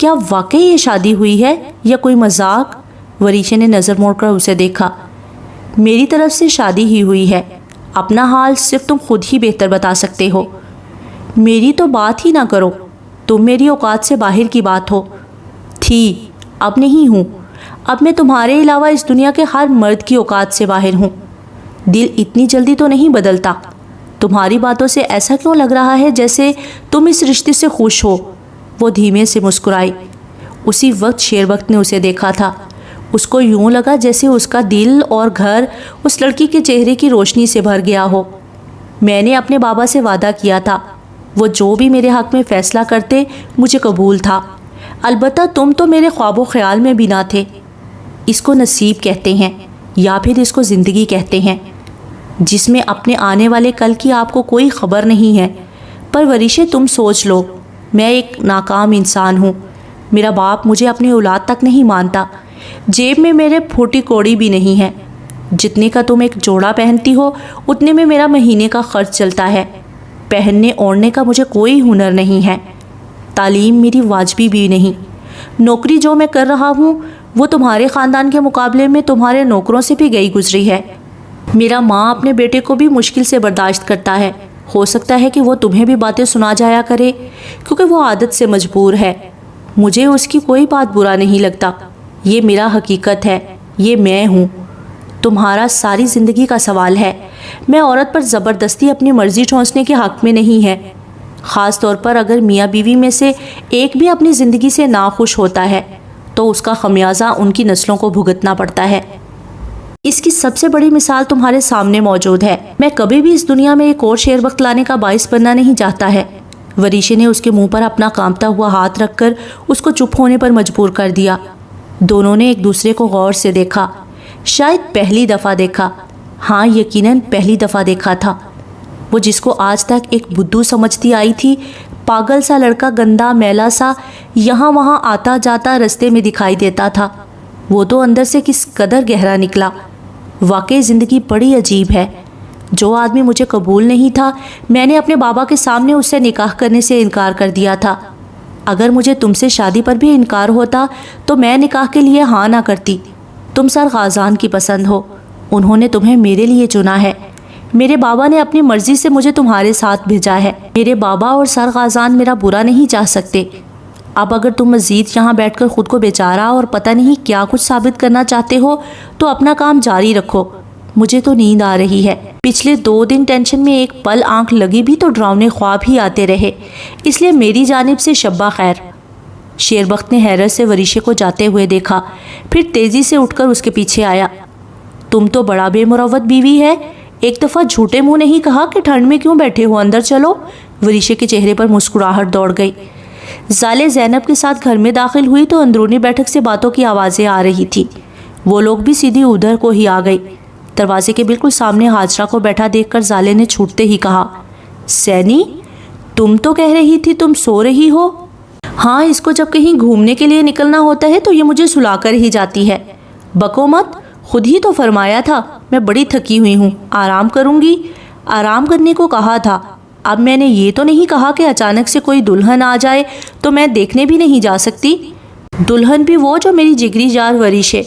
کیا واقعی یہ شادی ہوئی ہے یا کوئی مذاق؟ وریشے نے نظر موڑ کر اسے دیکھا۔ میری طرف سے شادی ہی ہوئی ہے، اپنا حال صرف تم خود ہی بہتر بتا سکتے ہو۔ میری تو بات ہی نہ کرو، تم میری اوقات سے باہر کی بات ہو۔ تھی، اب نہیں ہوں، اب میں تمہارے علاوہ اس دنیا کے ہر مرد کی اوقات سے باہر ہوں۔ دل اتنی جلدی تو نہیں بدلتا، تمہاری باتوں سے ایسا کیوں لگ رہا ہے جیسے تم اس رشتے سے خوش ہو؟ وہ دھیمے سے مسکرائی۔ اسی وقت شیربخت نے اسے دیکھا تھا، اس کو یوں لگا جیسے اس کا دل اور گھر اس لڑکی کے چہرے کی روشنی سے بھر گیا ہو۔ میں نے اپنے بابا سے وعدہ کیا تھا، وہ جو بھی میرے حق میں فیصلہ کرتے مجھے قبول تھا، البتہ تم تو میرے خواب و خیال میں بھی نہ تھے۔ اس کو نصیب کہتے ہیں یا پھر اس کو زندگی کہتے ہیں، جس میں اپنے آنے والے کل کی آپ کو کوئی خبر نہیں ہے۔ پر وریشے تم سوچ لو، میں ایک ناکام انسان ہوں، میرا باپ مجھے اپنی اولاد تک نہیں مانتا، جیب میں میرے پھوٹی کوڑی بھی نہیں ہے، جتنے کا تم ایک جوڑا پہنتی ہو اتنے میں میرا مہینے کا خرچ چلتا ہے، پہننے اوڑھنے کا مجھے کوئی ہنر نہیں ہے، تعلیم میری واجبی بھی نہیں، نوکری جو میں کر رہا ہوں وہ تمہارے خاندان کے مقابلے میں تمہارے نوکروں سے بھی گئی گزری ہے۔ میرا ماں اپنے بیٹے کو بھی مشکل سے برداشت کرتا ہے، ہو سکتا ہے کہ وہ تمہیں بھی باتیں سنا جایا کرے کیونکہ وہ عادت سے مجبور ہے۔ مجھے اس کی کوئی بات برا نہیں لگتا، یہ میرا حقیقت ہے، یہ میں ہوں۔ تمہارا ساری زندگی کا سوال ہے، میں عورت پر زبردستی اپنی مرضی ٹھونسنے کے حق میں نہیں ہے، خاص طور پر اگر میاں بیوی میں سے ایک بھی اپنی زندگی سے ناخوش ہوتا ہے تو اس کا خمیازہ ان کی نسلوں کو بھگتنا پڑتا ہے۔ اس کی سب سے بڑی مثال تمہارے سامنے موجود ہے۔ میں کبھی بھی اس دنیا میں ایک اور شیربخت لانے کا باعث بننا نہیں چاہتا ہے۔ وریشے نے اس کے منہ پر اپنا کانپتا ہوا ہاتھ رکھ کر اس کو چپ ہونے پر مجبور کر دیا۔ دونوں نے ایک دوسرے کو غور سے دیکھا، شاید پہلی دفعہ دیکھا، ہاں یقیناً پہلی دفعہ دیکھا تھا۔ وہ جس کو آج تک ایک بدھو سمجھتی آئی تھی، پاگل سا لڑکا، گندا میلا سا، یہاں وہاں آتا جاتا رستے میں دکھائی دیتا تھا، وہ تو اندر سے کس قدر گہرا نکلا۔ واقعی زندگی بڑی عجیب ہے۔ جو آدمی مجھے قبول نہیں تھا، میں نے اپنے بابا کے سامنے اس سے نکاح کرنے سے انکار کر دیا تھا۔ اگر مجھے تم سے شادی پر بھی انکار ہوتا تو میں نکاح کے لیے ہاں نہ کرتی۔ تم سرغازان کی پسند ہو، انہوں نے تمہیں میرے لیے چنا ہے، میرے بابا نے اپنی مرضی سے مجھے تمہارے ساتھ بھیجا ہے، میرے بابا اور سرغازان میرا برا نہیں چاہ سکتے۔ اب اگر تم مزید یہاں بیٹھ کر خود کو بیچارہ اور پتہ نہیں کیا کچھ ثابت کرنا چاہتے ہو تو اپنا کام جاری رکھو، مجھے تو نیند آ رہی ہے۔ پچھلے 2 دن ٹینشن میں ایک پل آنکھ لگی بھی تو ڈراؤنے خواب ہی آتے رہے، اس لیے میری جانب سے شبہ خیر۔ شیربخت نے حیرت سے وریشے کو جاتے ہوئے دیکھا، پھر تیزی سے اٹھ کر اس کے پیچھے آیا۔ تم تو بڑا بے مروت بیوی ہے، ایک دفعہ جھوٹے منہ نہیں کہا کہ ٹھنڈ میں کیوں بیٹھے ہو، اندر چلو۔ وریشے کے چہرے پر مسکراہٹ دوڑ گئی۔ زالے زینب کے ساتھ گھر میں داخل ہوئی تو اندرونی بیٹھک سے باتوں کی آوازیں آ رہی تھی، وہ لوگ بھی سیدھی ادھر کو ہی آ گئی۔ دروازے کے بالکل سامنے حاجرہ کو بیٹھا دیکھ کر زالے نے چھوٹتے ہی کہا، سینی، تم تو کہہ رہی تھی تم سو رہی ہو۔ ہاں، اس کو جب کہیں گھومنے کے لیے نکلنا ہوتا ہے تو یہ مجھے سلا کر ہی جاتی ہے۔ بکو مت، خود ہی تو فرمایا تھا میں بڑی تھکی ہوئی ہوں، آرام کروں گی، آرام کرنے کو کہا تھا۔ اب میں نے یہ تو نہیں کہا کہ اچانک سے کوئی دلہن آ جائے تو میں دیکھنے بھی نہیں جا سکتی، دلہن بھی وہ جو میری جگری جار وریشے۔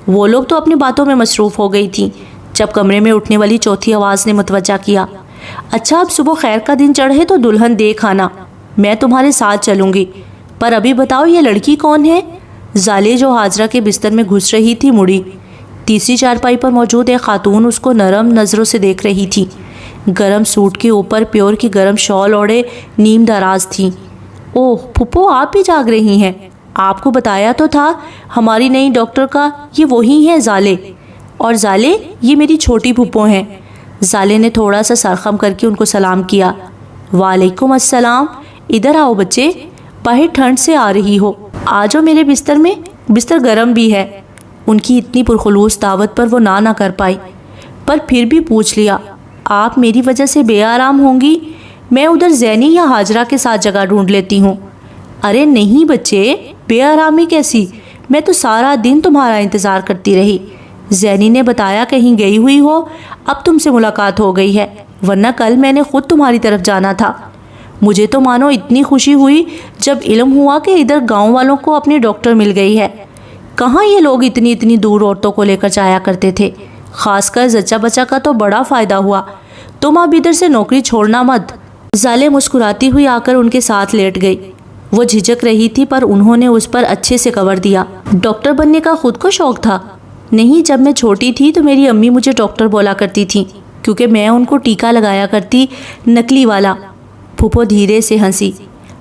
وہ لوگ تو اپنی باتوں میں مصروف ہو گئی تھیں جب کمرے میں اٹھنے والی چوتھی آواز نے متوجہ کیا، اچھا اب صبح خیر کا دن چڑھے تو دلہن دیکھ آنا، میں تمہارے ساتھ چلوں گی، پر ابھی بتاؤ یہ لڑکی کون ہے؟ زالے جو حاجرہ کے بستر میں گھس رہی تھی مڑی، تیسری چارپائی پر موجود ایک خاتون اس کو نرم نظروں سے دیکھ رہی تھی، گرم سوٹ کے اوپر پیور کی گرم شال اوڑھے نیم دراز تھی۔ اوہ پھپھو، آپ بھی جاگ رہی ہیں؟ آپ کو بتایا تو تھا ہماری نئی ڈاکٹر کا یہ وہی ہیں زالے، اور زالے یہ میری چھوٹی پھپھو ہیں۔ زالے نے تھوڑا سا سرخم کر کے ان کو سلام کیا۔ وعلیکم السلام، ادھر آؤ بچے، باہر ٹھنڈ سے آ رہی ہو، آ جاؤ میرے بستر میں، بستر گرم بھی ہے۔ ان کی اتنی پرخلوص دعوت پر وہ نہ کر پائی، پر پھر بھی پوچھ لیا، آپ میری وجہ سے بے آرام ہوں گی؟ میں ادھر زینی یا حاجرہ کے ساتھ جگہ ڈھونڈ لیتی ہوں۔ ارے نہیں بچے، بے آرامی کیسی، میں تو سارا دن تمہارا انتظار کرتی رہی، زینی نے بتایا کہیں گئی ہوئی ہو، اب تم سے ملاقات ہو گئی ہے، ورنہ کل میں نے خود تمہاری طرف جانا تھا۔ مجھے تو مانو اتنی خوشی ہوئی جب علم ہوا کہ ادھر گاؤں والوں کو اپنی ڈاکٹر مل گئی ہے۔ کہاں یہ لوگ اتنی دور عورتوں کو لے کر جایا کرتے تھے۔ خاص کر زچہ بچہ کا تو بڑا فائدہ ہوا۔ تم اب ادھر سے نوکری چھوڑنا مت۔ زالے مسکراتی ہوئی آ کر ان کے ساتھ لیٹ گئی۔ وہ جھجک رہی تھی پر انہوں نے اس پر اچھے سے کور دیا۔ ڈاکٹر بننے کا خود کو شوق تھا؟ نہیں، جب میں چھوٹی تھی تو میری امی مجھے ڈاکٹر بولا کرتی تھی کیونکہ میں ان کو ٹیکا لگایا کرتی، نکلی والا۔ پھوپھو دھیرے سے ہنسی۔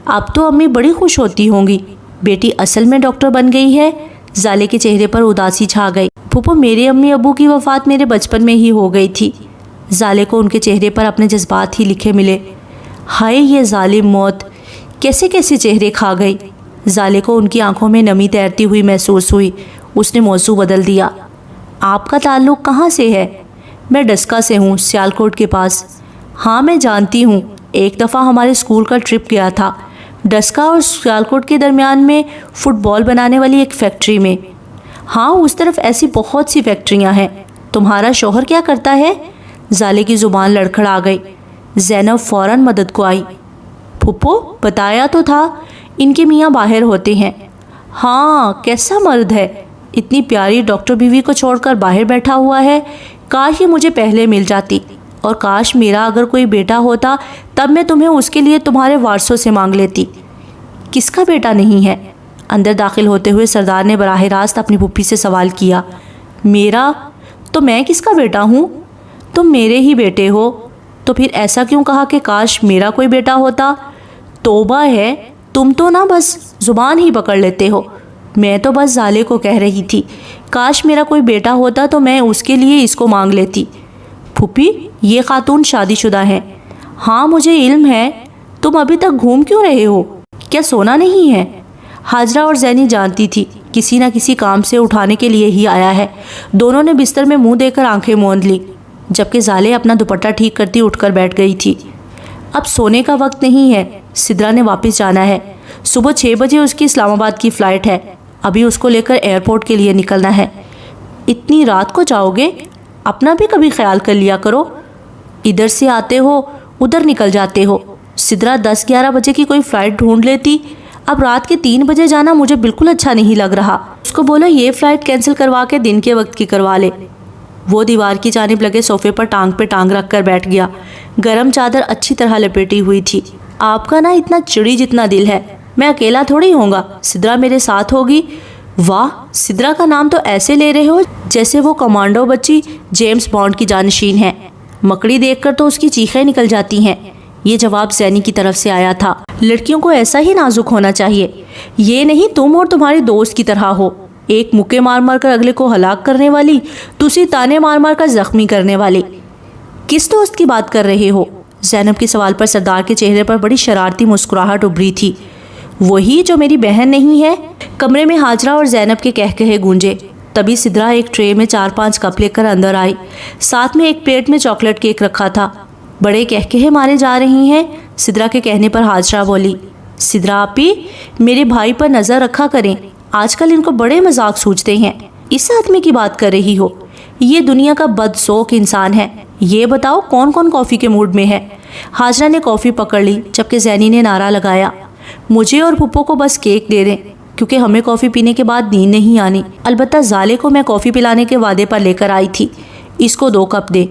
اب تو امی بڑی خوش ہوتی ہوں گی، بیٹی اصل میں ڈاکٹر بن گئی ہے۔ زالے کے چہرے پر اداسی چھا گئی۔ پھوپھو میرے امی ابو کی وفات میرے بچپن میں ہی ہو گئی تھی۔ زالے کو ان کے چہرے پر اپنے جذبات ہی لکھے ملے۔ ہائے یہ ظالم موت کیسے کیسے چہرے کھا گئی۔ زالے کو ان کی آنکھوں میں نمی تیرتی ہوئی محسوس ہوئی۔ اس نے موضوع بدل دیا۔ آپ کا تعلق کہاں سے ہے؟ میں ڈسکا سے ہوں، سیالکوٹ کے پاس۔ ہاں میں جانتی ہوں، ایک دفعہ ہمارے اسکول کا ٹرپ گیا تھا ڈسکا اور سیالکوٹ کے درمیان میں فٹ بال بنانے والی ایک فیکٹری میں۔ ہاں اس طرف ایسی بہت سی فیکٹریاں ہیں۔ تمہارا شوہر کیا کرتا ہے؟ زالے کی زبان لڑکھڑا گئی۔ زینب فوراً مدد کو آئی۔ پھپھو بتایا تو تھا، ان کے میاں باہر ہوتے ہیں۔ ہاں کیسا مرد ہے، اتنی پیاری ڈاکٹر بیوی کو چھوڑ کر باہر بیٹھا ہوا ہے۔ کاش یہ مجھے پہلے مل جاتی، اور کاش میرا اگر کوئی بیٹا ہوتا تب میں تمہیں اس کے لیے تمہارے وارثوں سے مانگ لیتی۔ کس کا بیٹا نہیں ہے؟ اندر داخل ہوتے ہوئے سردار نے براہ راست اپنی پھوپھی سے سوال کیا۔ میرا؟ تو میں کس کا بیٹا ہوں؟ تم میرے ہی بیٹے ہو۔ تو پھر ایسا کیوں کہا کہ کاش میرا کوئی بیٹا ہوتا؟ توبہ ہے، تم تو نہ بس زبان ہی پکڑ لیتے ہو۔ میں تو بس زالے کو کہہ رہی تھی، کاش میرا کوئی بیٹا ہوتا تو میں اس کے لیے اس کو مانگ لیتی۔ پھوپھی یہ خاتون شادی شدہ ہیں۔ ہاں مجھے علم ہے، تم ابھی تک گھوم کیوں رہے ہو؟ کیا سونا نہیں ہے؟ حاجرہ اور زینی جانتی تھی کسی نہ کسی کام سے اٹھانے کے لیے ہی آیا ہے۔ دونوں نے بستر میں منہ دے کر آنکھیں موند لی، جبکہ زالے اپنا دوپٹہ ٹھیک کرتی اٹھ کر بیٹھ گئی تھی۔ اب سونے کا وقت نہیں ہے، سدرا نے واپس جانا ہے۔ صبح 6 بجے اس کی اسلام آباد کی فلائٹ ہے، ابھی اس کو لے کر ایئرپورٹ کے لیے نکلنا ہے۔ اتنی رات کو جاؤ گے؟ اپنا بھی کبھی خیال کر لیا کرو، ادھر سے آتے ہو ادھر نکل جاتے ہو۔ سدرا 10-11 بجے کی کوئی فلائٹ ڈھونڈ لیتی، اب رات کے 3 بجے جانا مجھے بالکل اچھا نہیں لگ رہا۔ اس کو بولو یہ فلائٹ کینسل کروا کے دن کے وقت کی کروا لے۔ وہ دیوار کی جانب لگے صوفے پر ٹانگ پہ ٹانگ رکھ کر بیٹھ گیا۔ گرم چادر اچھی طرح لپیٹی ہوئی تھی۔ آپ کا نا اتنا چڑی جتنا دل ہے، میں اکیلا تھوڑی ہوں گا، سدرا میرے ساتھ ہوگی۔ واہ، سدرا کا نام تو ایسے لے رہے ہو جیسے وہ کمانڈو بچی جیمز بانڈ کی جانشین ہے۔ مکڑی دیکھ کر تو اس کی چیخیں نکل جاتی ہیں۔ یہ جواب زینی کی طرف سے آیا تھا۔ لڑکیوں کو ایسا ہی نازک ہونا چاہیے، یہ نہیں تم اور تمہاری دوست کی طرح ہو، ایک مکے مار مار کر اگلے کو ہلاک کرنے والی، دوسری تانے مار مار کر زخمی کرنے والی۔ کس دوست کی بات کر رہے ہو؟ زینب کے سوال پر سردار کے چہرے پر بڑی شرارتی مسکراہٹ ابھری تھی۔ وہی جو میری بہن نہیں ہے۔ کمرے میں حاجرہ اور زینب کے کہکہے گونجے۔ تبھی سدرا ایک ٹرے میں 4-5 کپ لے کر اندر آئی، ساتھ میں ایک پلیٹ میں چاکلیٹ کیک رکھا تھا۔ بڑے کہکہے مارے جا رہی ہیں، سدرا کے کہنے پر حاجرہ بولی۔ سدرا آپی، میرے بھائی پر نظر رکھا کریں، آج کل ان کو بڑے مذاق سوچتے ہیں۔ اس آدمی کی بات کر رہی ہو؟ یہ دنیا کا بدذوق انسان ہے۔ یہ بتاؤ کون کون کافی کے موڈ میں ہے؟ حاجرہ نے کافی پکڑ لی، جبکہ زینی نے نعرہ لگایا، مجھے اور پھپھو کو بس کیک دے دیں، کیونکہ ہمیں کافی پینے کے بعد نیند نہیں آنی۔ البتہ زالے کو میں کافی پلانے کے وعدے پر لے کر آئی تھی، اس کو 2 کپ دے۔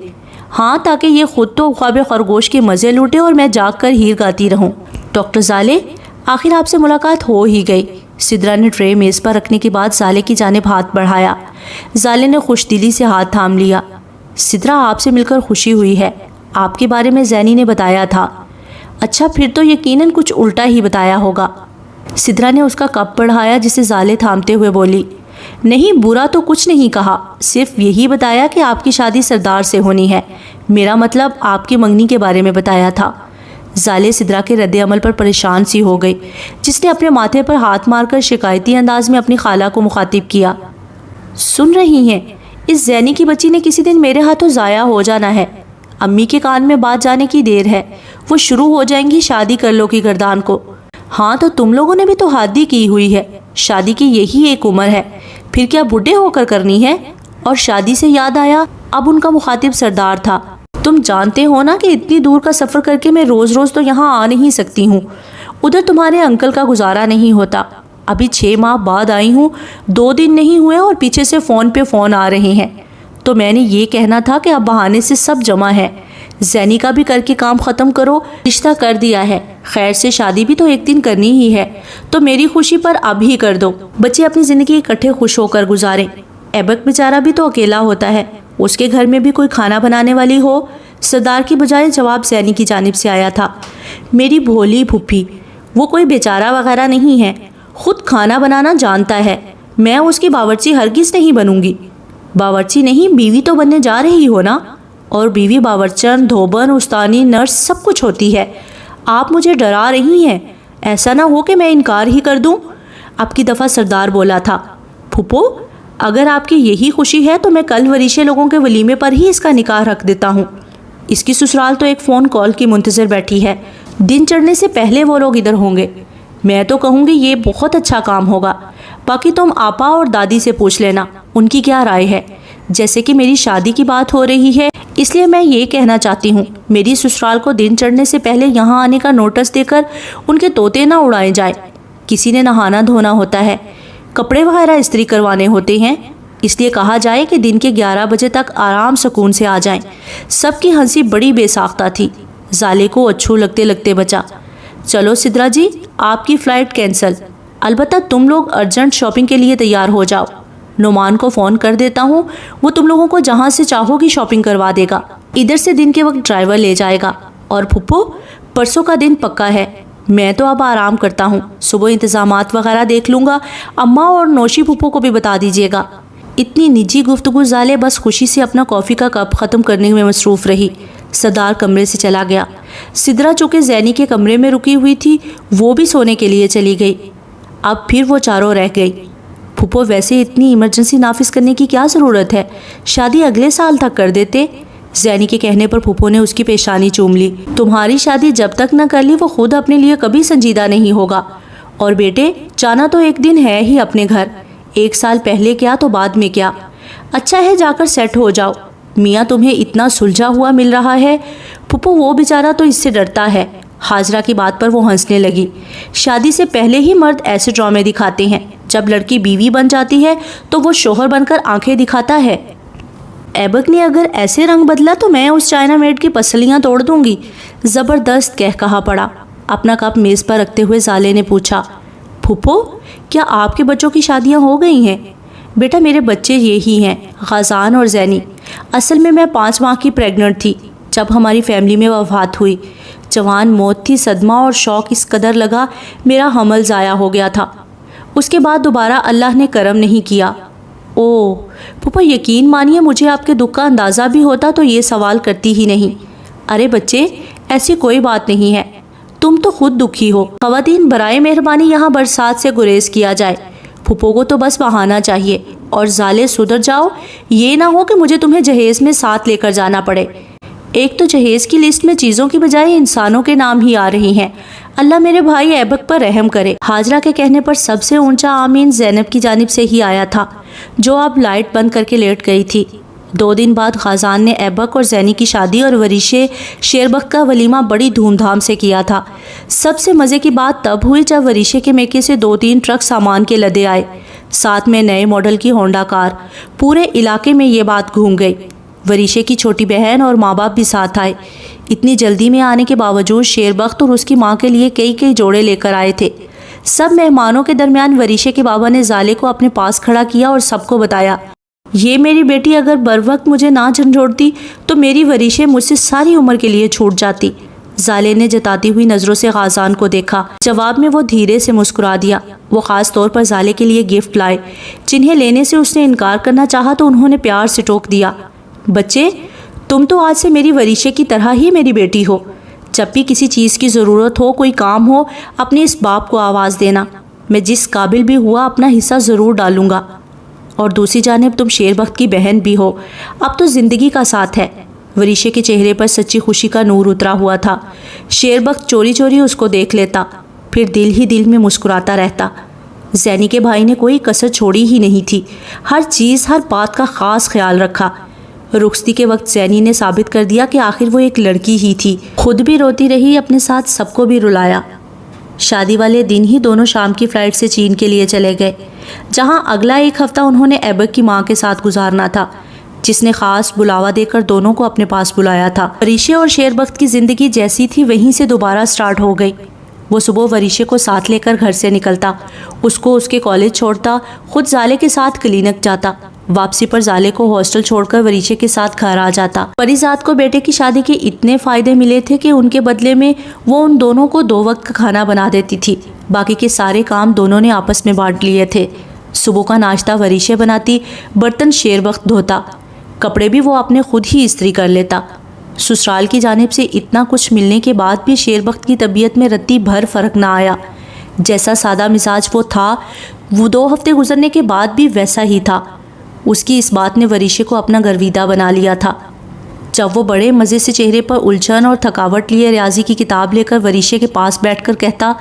ہاں، تاکہ یہ خود تو خواب خرگوش کے مزے لوٹے اور میں جاگ کر ہیر گاتی رہوں۔ ڈاکٹر زالے، آخر آپ سے ملاقات ہو ہی گئی۔ سدرا نے ٹرے میز پر رکھنے کے بعد زالے کی جانب ہاتھ بڑھایا۔ زالے نے خوش دلی سے ہاتھ تھام لیا۔ سدرا، آپ سے مل کر خوشی ہوئی ہے، آپ کے بارے میں زینی نے بتایا تھا۔ اچھا، پھر تو یقیناً کچھ الٹا ہی بتایا ہوگا۔ سدرا نے اس کا کپ بڑھایا، جسے زالے تھامتے ہوئے بولی، نہیں، برا تو کچھ نہیں کہا، صرف یہی بتایا کہ آپ کی شادی سردار سے ہونی ہے، میرا مطلب آپ کی منگنی کے بارے میں بتایا تھا۔ زالے سدرا کے رد عمل پر پریشان سی ہو گئی، جس نے اپنے ماتھے پر ہاتھ مار کر شکایتی انداز میں اپنی خالہ کو مخاطب کیا۔ سن رہی ہیں، اس زینی کی بچی نے کسی دن میرے ہاتھوں ضائع ہو جانا ہے۔ امی کے کان میں بات جانے کی دیر ہے، وہ شروع ہو جائیں گی شادی کر لو کی گردان کو۔ ہاں تو تم لوگوں نے بھی تو حادی کی ہوئی ہے، شادی کی یہی ایک عمر ہے، پھر کیا بڈھے ہو کر کرنی ہے؟ اور شادی سے یاد آیا، اب ان کا مخاطب سردار تھا، تم جانتے ہو نا کہ اتنی دور کا سفر کر کے میں روز روز تو یہاں آ نہیں سکتی ہوں، ادھر تمہارے انکل کا گزارا نہیں ہوتا۔ ابھی 6 ماہ بعد آئی ہوں، 2 دن نہیں ہوئے اور پیچھے سے فون پہ فون آ رہے ہیں۔ تو میں نے یہ کہنا تھا کہ اب بہانے سے سب جمع ہے، زینی کا بھی کر کے کام ختم کرو، رشتہ کر دیا ہے، خیر سے شادی بھی تو ایک دن کرنی ہی ہے، تو میری خوشی پر اب ہی کر دو۔ بچے اپنی زندگی اکٹھے خوش ہو کر گزاریں۔ ایبک بیچارہ بھی تو اکیلا ہوتا ہے، اس کے گھر میں بھی کوئی کھانا بنانے والی ہو۔ سردار کی بجائے جواب زینی کی جانب سے آیا تھا۔ میری بھولی پھپھی، وہ کوئی بیچارہ وغیرہ نہیں ہے، خود کھانا بنانا جانتا ہے، میں اس کی باورچی ہرگز نہیں بنوں گی۔ باورچی نہیں، بیوی تو بننے جا رہی ہو نا، اور بیوی باورچن، دھوبن، استانی، نرس سب کچھ ہوتی ہے۔ آپ مجھے ڈرا رہی ہیں، ایسا نہ ہو کہ میں انکار ہی کر دوں۔ اب کی دفعہ سردار بولا تھا، پھپھو اگر آپ کی یہی خوشی ہے تو میں کل وریشے لوگوں کے ولیمے پر ہی اس کا نکاح رکھ دیتا ہوں۔ اس کی سسرال تو ایک فون کال کی منتظر بیٹھی ہے، دن چڑھنے سے پہلے وہ لوگ ادھر ہوں گے۔ میں تو کہوں گی یہ بہت اچھا کام ہوگا، باقی تم آپا اور دادی سے پوچھ لینا ان کی کیا رائے ہے۔ جیسے کہ میری شادی کی بات ہو رہی ہے، اس لیے میں یہ کہنا چاہتی ہوں میری سسرال کو دن چڑھنے سے پہلے یہاں آنے کا نوٹس دے کر ان کے طوطے نہ اڑائے جائیں۔ کسی نے نہانا دھونا ہوتا ہے، کپڑے وغیرہ استری کروانے ہوتے ہیں، اس لیے کہا جائے کہ دن کے 11 بجے تک آرام سکون سے آ جائیں۔ سب کی ہنسی بڑی بے ساختہ تھی، زالے کو اچھو لگتے لگتے بچا۔ چلو سدرا جی، آپ کی فلائٹ کینسل، البتہ تم لوگ ارجنٹ شاپنگ کے لیے تیار ہو جاؤ۔ نعمان کو فون کر دیتا ہوں، وہ تم لوگوں کو جہاں سے چاہو گی شاپنگ کروا دے گا، ادھر سے دن کے وقت ڈرائیور لے جائے گا۔ اور پھپھو پرسوں کا دن پکا ہے، میں تو اب آرام کرتا ہوں، صبح انتظامات وغیرہ دیکھ لوں گا، اماں اور نوشی پھپھو کو بھی بتا دیجیے گا۔ اتنی نجی گفتگو زالے بس خوشی سے اپنا کافی کا کپ ختم کرنے میں مصروف رہی۔ سردار کمرے سے چلا گیا۔ سدرا چونکہ زینی کے کمرے میں رکی ہوئی تھی، وہ بھی سونے کے لیے چلی گئی۔ اب پھر وہ چاروں رہ گئی۔ پھپھو ویسے اتنی ایمرجنسی نافذ کرنے کی کیا ضرورت ہے، شادی اگلے سال تک کر دیتے۔ زینی کے کہنے پر پھپھو نے اس کی پیشانی چوم لی۔ تمہاری شادی جب تک نہ کر لی وہ خود اپنے لیے کبھی سنجیدہ نہیں ہوگا، اور بیٹے جانا تو ایک دن ہے ہی اپنے گھر، 1 سال پہلے کیا تو بعد میں کیا۔ اچھا ہے جا کر سیٹ ہو جاؤ، میاں تمہیں اتنا سلجھا ہوا مل رہا ہے۔ پھپھو وہ بیچارہ تو اس سے ڈرتا ہے۔ حاجرہ کی بات پر وہ ہنسنے لگی۔ شادی سے پہلے ہی مرد ایسے ڈرامے دکھاتے ہیں، جب لڑکی بیوی بن جاتی ہے تو وہ شوہر بن کر آنکھیں دکھاتا ہے۔ ایبک نے اگر ایسے رنگ بدلا تو میں اس چائنا میڈ کی پسلیاں توڑ دوں گی، زبردست کہہ کہا پڑا۔ اپنا کپ میز پر رکھتے ہوئے زالے نے پوچھا، پھپھو کیا آپ کے بچوں کی شادیاں ہو گئی ہیں؟ بیٹا میرے بچے یہی ہیں، غازان اور زینی۔ اصل میں 5 ماہ کی پریگننٹ تھی جب ہماری فیملی میں وفات ہوئی۔ جوان موت تھی، صدمہ اور شوق اس قدر لگا میرا حمل ضائع ہو گیا تھا۔ اس کے بعد دوبارہ اللہ نے کرم نہیں کیا۔ اوہ پھپھو یقین مانیے مجھے آپ کے دکھ کا اندازہ بھی ہوتا تو یہ سوال کرتی ہی نہیں۔ ارے بچے ایسی کوئی بات نہیں ہے، تم تو خود دکھی ہو۔ خواتین برائے مہربانی یہاں برسات سے گریز کیا جائے، پھپھو کو تو بس بہانا چاہیے۔ اور زالے سدھر جاؤ، یہ نہ ہو کہ مجھے تمہیں جہیز میں ساتھ لے کر جانا پڑے۔ ایک تو جہیز کی لسٹ میں چیزوں کی بجائے انسانوں کے نام ہی آ رہی ہیں، اللہ میرے بھائی ایبک پر رحم کرے۔ حاجرہ کے کہنے پر سب سے اونچا آمین زینب کی جانب سے ہی آیا تھا، جو اب لائٹ بند کر کے لیٹ گئی تھی۔ 2 دن بعد غازان نے ایبک اور زینی کی شادی اور وریشے شیربخت کا ولیمہ بڑی دھوم دھام سے کیا تھا۔ سب سے مزے کی بات تب ہوئی جب وریشے کے میکے سے 2-3 ٹرک سامان کے لدے آئے، ساتھ میں نئے ماڈل کی ہونڈا کار۔ پورے علاقے میں یہ بات گھوم گئی۔ وریشے کی چھوٹی بہن اور ماں باپ بھی ساتھ آئے۔ اتنی جلدی میں آنے کے باوجود شیربخت اور اس کی ماں کے لیے کئی جوڑے لے کر آئے تھے۔ سب مہمانوں کے درمیان وریشے کے بابا نے زالے کو اپنے پاس کھڑا کیا اور سب کو بتایا، یہ میری بیٹی اگر بر وقت مجھے نہ جھنجھوڑتی تو میری وریشے مجھ سے ساری عمر کے لیے چھوٹ جاتی۔ زالے نے جتاتی ہوئی نظروں سے غازان کو دیکھا، جواب میں وہ دھیرے سے مسکرا دیا۔ وہ خاص طور پر زالے کے لیے گفٹ لائے، جنہیں لینے سے اس نے انکار کرنا چاہا تو انہوں نے پیار سے ٹوک دیا، بچے تم تو آج سے میری وریشے کی طرح ہی میری بیٹی ہو۔ جب بھی کسی چیز کی ضرورت ہو، کوئی کام ہو، اپنے اس باپ کو آواز دینا، میں جس قابل بھی ہوا اپنا حصہ ضرور ڈالوں گا۔ اور دوسری جانب تم شیربخت کی بہن بھی ہو، اب تو زندگی کا ساتھ ہے۔ وریشے کے چہرے پر سچی خوشی کا نور اترا ہوا تھا۔ شیربخت چوری چوری اس کو دیکھ لیتا، پھر دل ہی دل میں مسکراتا رہتا۔ زینی کے بھائی نے کوئی کسر چھوڑی ہی نہیں تھی، ہر چیز ہر بات کا خاص خیال رکھا۔ رخصتی کے وقت زینی نے ثابت کر دیا کہ آخر وہ ایک لڑکی ہی تھی، خود بھی روتی رہی، اپنے ساتھ سب کو بھی رلایا۔ شادی والے دن ہی دونوں شام کی فلائٹ سے چین کے لیے چلے گئے، جہاں اگلا ایک ہفتہ انہوں نے ایبک کی ماں کے ساتھ گزارنا تھا، جس نے خاص بلاوا دے کر دونوں کو اپنے پاس بلایا تھا۔ وریشے اور شیربخت کی زندگی جیسی تھی وہیں سے دوبارہ سٹارٹ ہو گئی۔ وہ صبح وریشے کو ساتھ لے کر گھر سے نکلتا، اس کو اس کے کالج چھوڑتا، خود زالے کے ساتھ کلینک جاتا، واپسی پر زالے کو ہاسٹل چھوڑ کر وریشے کے ساتھ گھر آ جاتا۔ پریزاد کو بیٹے کی شادی کے اتنے فائدے ملے تھے کہ ان کے بدلے میں وہ ان دونوں کو 2 وقت کا کھانا بنا دیتی تھی، باقی کے سارے کام دونوں نے آپس میں بانٹ لیے تھے۔ صبح کا ناشتہ وریشے بناتی، برتن شیربخت دھوتا، کپڑے بھی وہ اپنے خود ہی استری کر لیتا۔ سسرال کی جانب سے اتنا کچھ ملنے کے بعد بھی شیربخت کی طبیعت میں رتی بھر فرق نہ آیا۔ جیسا سادہ مزاج وہ تھا، وہ 2 ہفتے گزرنے کے بعد بھی ویسا ہی تھا۔ اس کی اس بات نے وریشے کو اپنا گرویدہ بنا لیا تھا۔ جب وہ بڑے مزے سے چہرے پر الجھن اور تھکاوٹ لیے ریاضی کی کتاب لے کر وریشے کے پاس بیٹھ کر کہتا،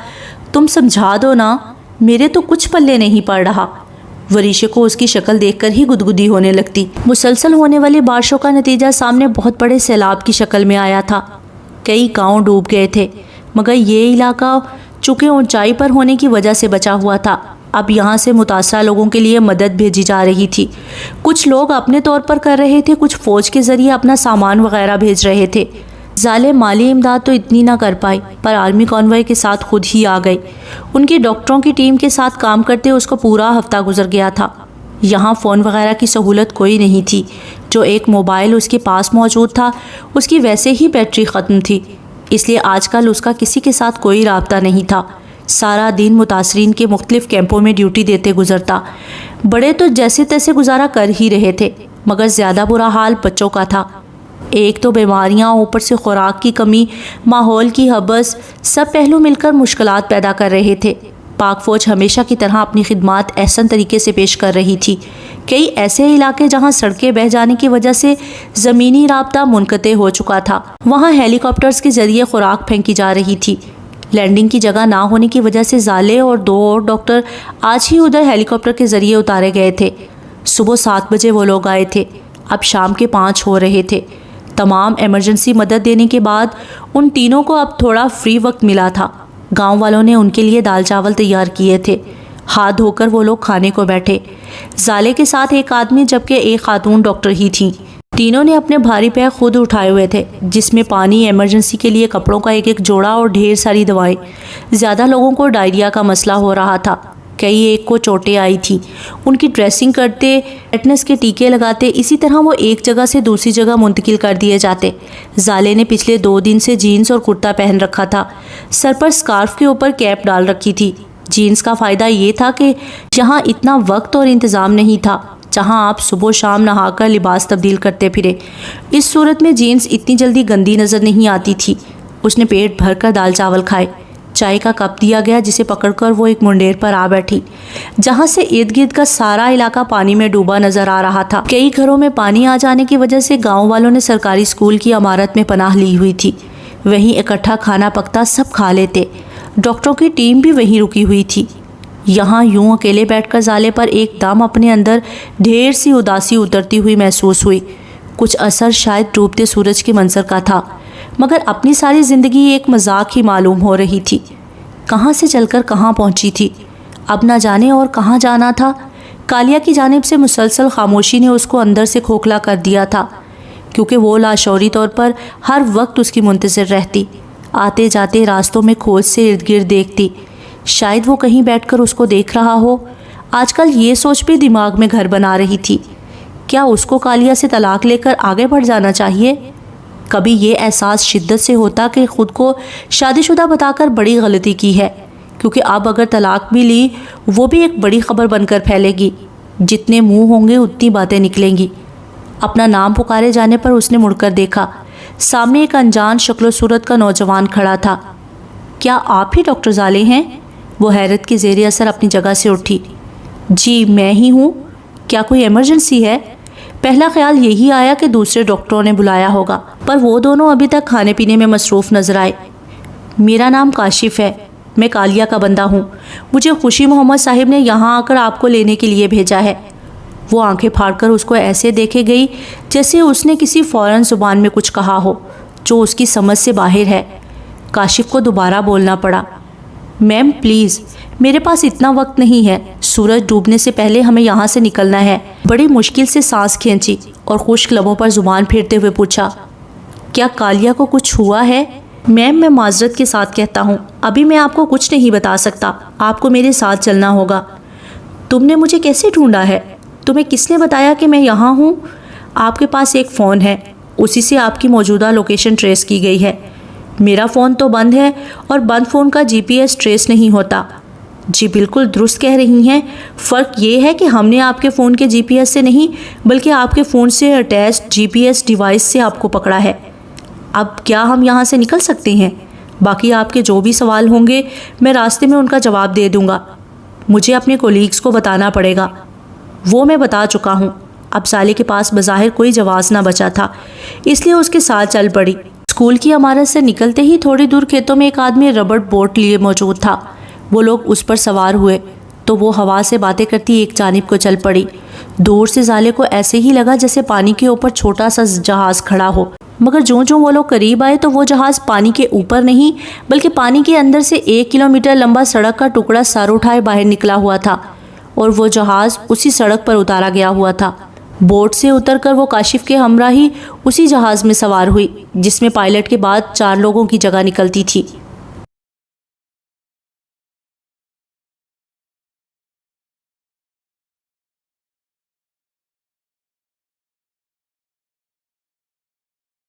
تم سمجھا دو نا، میرے تو کچھ پلے نہیں پڑ رہا، وریشے کو اس کی شکل دیکھ کر ہی گدگدی ہونے لگتی۔ مسلسل ہونے والی بارشوں کا نتیجہ سامنے بہت بڑے سیلاب کی شکل میں آیا تھا۔ کئی گاؤں ڈوب گئے تھے، مگر یہ علاقہ چونکہ اونچائی پر ہونے کی وجہ سے بچا ہوا تھا۔ اب یہاں سے متاثرہ لوگوں کے لیے مدد بھیجی جا رہی تھی۔ کچھ لوگ اپنے طور پر کر رہے تھے، کچھ فوج کے ذریعے اپنا سامان وغیرہ بھیج رہے تھے۔ زالے مالی امداد تو اتنی نہ کر پائی، پر آرمی کانوائے کے ساتھ خود ہی آ گئی۔ ان کی ڈاکٹروں کی ٹیم کے ساتھ کام کرتے اس کو پورا ہفتہ گزر گیا تھا۔ یہاں فون وغیرہ کی سہولت کوئی نہیں تھی۔ جو ایک موبائل اس کے پاس موجود تھا، اس کی ویسے ہی بیٹری ختم تھی، اس لیے آج کل اس کا کسی کے ساتھ کوئی رابطہ نہیں تھا۔ سارا دن متاثرین کے مختلف کیمپوں میں ڈیوٹی دیتے گزرتا۔ بڑے تو جیسے تیسے گزارا کر ہی رہے تھے، مگر زیادہ برا حال بچوں کا تھا۔ ایک تو بیماریاں، اوپر سے خوراک کی کمی، ماحول کی حبس، سب پہلو مل کر مشکلات پیدا کر رہے تھے۔ پاک فوج ہمیشہ کی طرح اپنی خدمات احسن طریقے سے پیش کر رہی تھی۔ کئی ایسے علاقے جہاں سڑکیں بہہ جانے کی وجہ سے زمینی رابطہ منقطع ہو چکا تھا، وہاں ہیلی کاپٹرز کے ذریعے خوراک پھینکی جا رہی تھی۔ لینڈنگ کی جگہ نہ ہونے کی وجہ سے زالے اور 2 اور ڈاکٹر آج ہی ادھر ہیلی کاپٹر کے ذریعے اتارے گئے تھے۔ صبح 7 بجے وہ لوگ آئے تھے، اب شام کے 5 ہو رہے تھے۔ تمام ایمرجنسی مدد دینے کے بعد ان تینوں کو اب تھوڑا فری وقت ملا تھا۔ گاؤں والوں نے ان کے لیے دال چاول تیار کیے تھے۔ ہاتھ دھو کر وہ لوگ کھانے کو بیٹھے، زالے کے ساتھ ایک آدمی جبکہ ایک خاتون ڈاکٹر ہی تھیں۔ تینوں نے اپنے بھاری بیگ خود اٹھائے ہوئے تھے، جس میں پانی، ایمرجنسی کے لیے کپڑوں کا ایک جوڑا اور ڈھیر ساری دوائیں۔ زیادہ لوگوں کو ڈائریا کا مسئلہ ہو رہا تھا، کئی ایک کو چوٹیں آئی تھیں۔ ان کی ڈریسنگ کرتے، ٹیٹنس کے ٹیکے لگاتے، اسی طرح وہ ایک جگہ سے دوسری جگہ منتقل کر دیے جاتے۔ زالے نے پچھلے 2 دن سے جینز اور کرتا پہن رکھا تھا، سر پر سکارف کے اوپر کیپ ڈال رکھی تھی۔ جینز کا فائدہ یہ تھا کہ یہاں اتنا وقت اور انتظام نہیں تھا جہاں آپ صبح شام نہا کر لباس تبدیل کرتے پھرے۔ اس صورت میں جینز اتنی جلدی گندی نظر نہیں آتی تھی۔ اس نے پیٹ بھر کر دال چاول کھائے، چائے کا کپ دیا گیا جسے پکڑ کر وہ ایک منڈیر پر آ بیٹھی، جہاں سے ارد گرد کا سارا علاقہ پانی میں ڈوبا نظر آ رہا تھا۔ کئی گھروں میں پانی آ جانے کی وجہ سے گاؤں والوں نے سرکاری اسکول کی عمارت میں پناہ لی ہوئی تھی۔ وہیں اکٹھا کھانا پکتا، سب کھا لیتے۔ ڈاکٹروں کی ٹیم بھی وہیں رکی ہوئی تھی۔ یہاں یوں اکیلے بیٹھ کر زالے پر ایک دم اپنے اندر ڈھیر سی اداسی اترتی ہوئی محسوس ہوئی۔ کچھ اثر شاید ڈوبتے سورج کے منظر کا تھا، مگر اپنی ساری زندگی ایک مذاق ہی معلوم ہو رہی تھی۔ کہاں سے چل کر کہاں پہنچی تھی، اب نہ جانے اور کہاں جانا تھا۔ کالیا کی جانب سے مسلسل خاموشی نے اس کو اندر سے کھوکھلا کر دیا تھا، کیونکہ وہ لاشعوری طور پر ہر وقت اس کی منتظر رہتی، آتے جاتے راستوں میں کھوج سے ارد گرد دیکھتی، شاید وہ کہیں بیٹھ کر اس کو دیکھ رہا ہو۔ آج کل یہ سوچ بھی دماغ میں گھر بنا رہی تھی، کیا اس کو کالیا سے طلاق لے کر آگے بڑھ جانا چاہیے؟ کبھی یہ احساس شدت سے ہوتا کہ خود کو شادی شدہ بتا کر بڑی غلطی کی ہے، کیونکہ اب اگر طلاق بھی لی وہ بھی ایک بڑی خبر بن کر پھیلے گی، جتنے منہ ہوں گے اتنی باتیں نکلیں گی۔ اپنا نام پکارے جانے پر اس نے مڑ کر دیکھا، سامنے ایک انجان شکل و صورت کا نوجوان کھڑا تھا۔ کیا آپ ہی ڈاکٹر زالے ہیں؟ وہ حیرت کے زیر اثر اپنی جگہ سے اٹھی۔ جی میں ہی ہوں، کیا کوئی ایمرجنسی ہے؟ پہلا خیال یہی آیا کہ دوسرے ڈاکٹروں نے بلایا ہوگا، پر وہ دونوں ابھی تک کھانے پینے میں مصروف نظر آئے۔ میرا نام کاشف ہے، میں کالیا کا بندہ ہوں، مجھے خوشی محمد صاحب نے یہاں آ کر آپ کو لینے کے لیے بھیجا ہے۔ وہ آنکھیں پھاڑ کر اس کو ایسے دیکھے گئی جیسے اس نے کسی فورن زبان میں کچھ کہا ہو جو اس کی سمجھ سے باہر ہے۔ کاشف کو دوبارہ بولنا پڑا، میم پلیز، میرے پاس اتنا وقت نہیں ہے، سورج ڈوبنے سے پہلے ہمیں یہاں سے نکلنا ہے۔ بڑی مشکل سے سانس کھینچی اور خشک لبوں پر زبان پھیرتے ہوئے پوچھا، کیا کالیہ کو کچھ ہوا ہے؟ میم میں معذرت کے ساتھ کہتا ہوں، ابھی میں آپ کو کچھ نہیں بتا سکتا، آپ کو میرے ساتھ چلنا ہوگا۔ تم نے مجھے کیسے ڈھونڈا ہے؟ تمہیں کس نے بتایا کہ میں یہاں ہوں؟ آپ کے پاس ایک فون ہے، اسی سے آپ کی موجودہ لوکیشن ٹریس کی گئی ہے۔ میرا فون تو بند ہے اور بند فون کا جی پی ایس ٹریس نہیں ہوتا۔ جی بالکل درست کہہ رہی ہیں، فرق یہ ہے کہ ہم نے آپ کے فون کے جی پی ایس سے نہیں بلکہ آپ کے فون سے اٹیچڈ جی پی ایس ڈیوائس سے آپ کو پکڑا ہے۔ اب کیا ہم یہاں سے نکل سکتے ہیں؟ باقی آپ کے جو بھی سوال ہوں گے میں راستے میں ان کا جواب دے دوں گا۔ مجھے اپنے کولیگز کو بتانا پڑے گا۔ وہ میں بتا چکا ہوں۔ اب سالے کے پاس بظاہر کوئی جواز نہ بچا تھا، اس لیے اس کے ساتھ چل پڑی۔ اسکول کی عمارت سے نکلتے ہی تھوڑی دور کھیتوں میں ایک آدمی ربڑ بوٹ لیے موجود تھا۔ وہ لوگ اس پر سوار ہوئے تو وہ ہوا سے باتیں کرتی ایک جانب کو چل پڑی۔ دور سے زالے کو ایسے ہی لگا جیسے پانی کے اوپر چھوٹا سا جہاز کھڑا ہو، مگر جوں وہ لوگ قریب آئے تو وہ جہاز پانی کے اوپر نہیں بلکہ پانی کے اندر سے 1 کلومیٹر لمبا سڑک کا ٹکڑا سر اٹھائے باہر نکلا ہوا تھا، اور وہ جہاز اسی سڑک پر اتارا گیا ہوا تھا۔ بوٹ سے اتر کر وہ کاشف کے ہمراہ ہی اسی جہاز میں سوار ہوئی جس میں پائلٹ کے بعد 4 لوگوں کی جگہ نکلتی تھی۔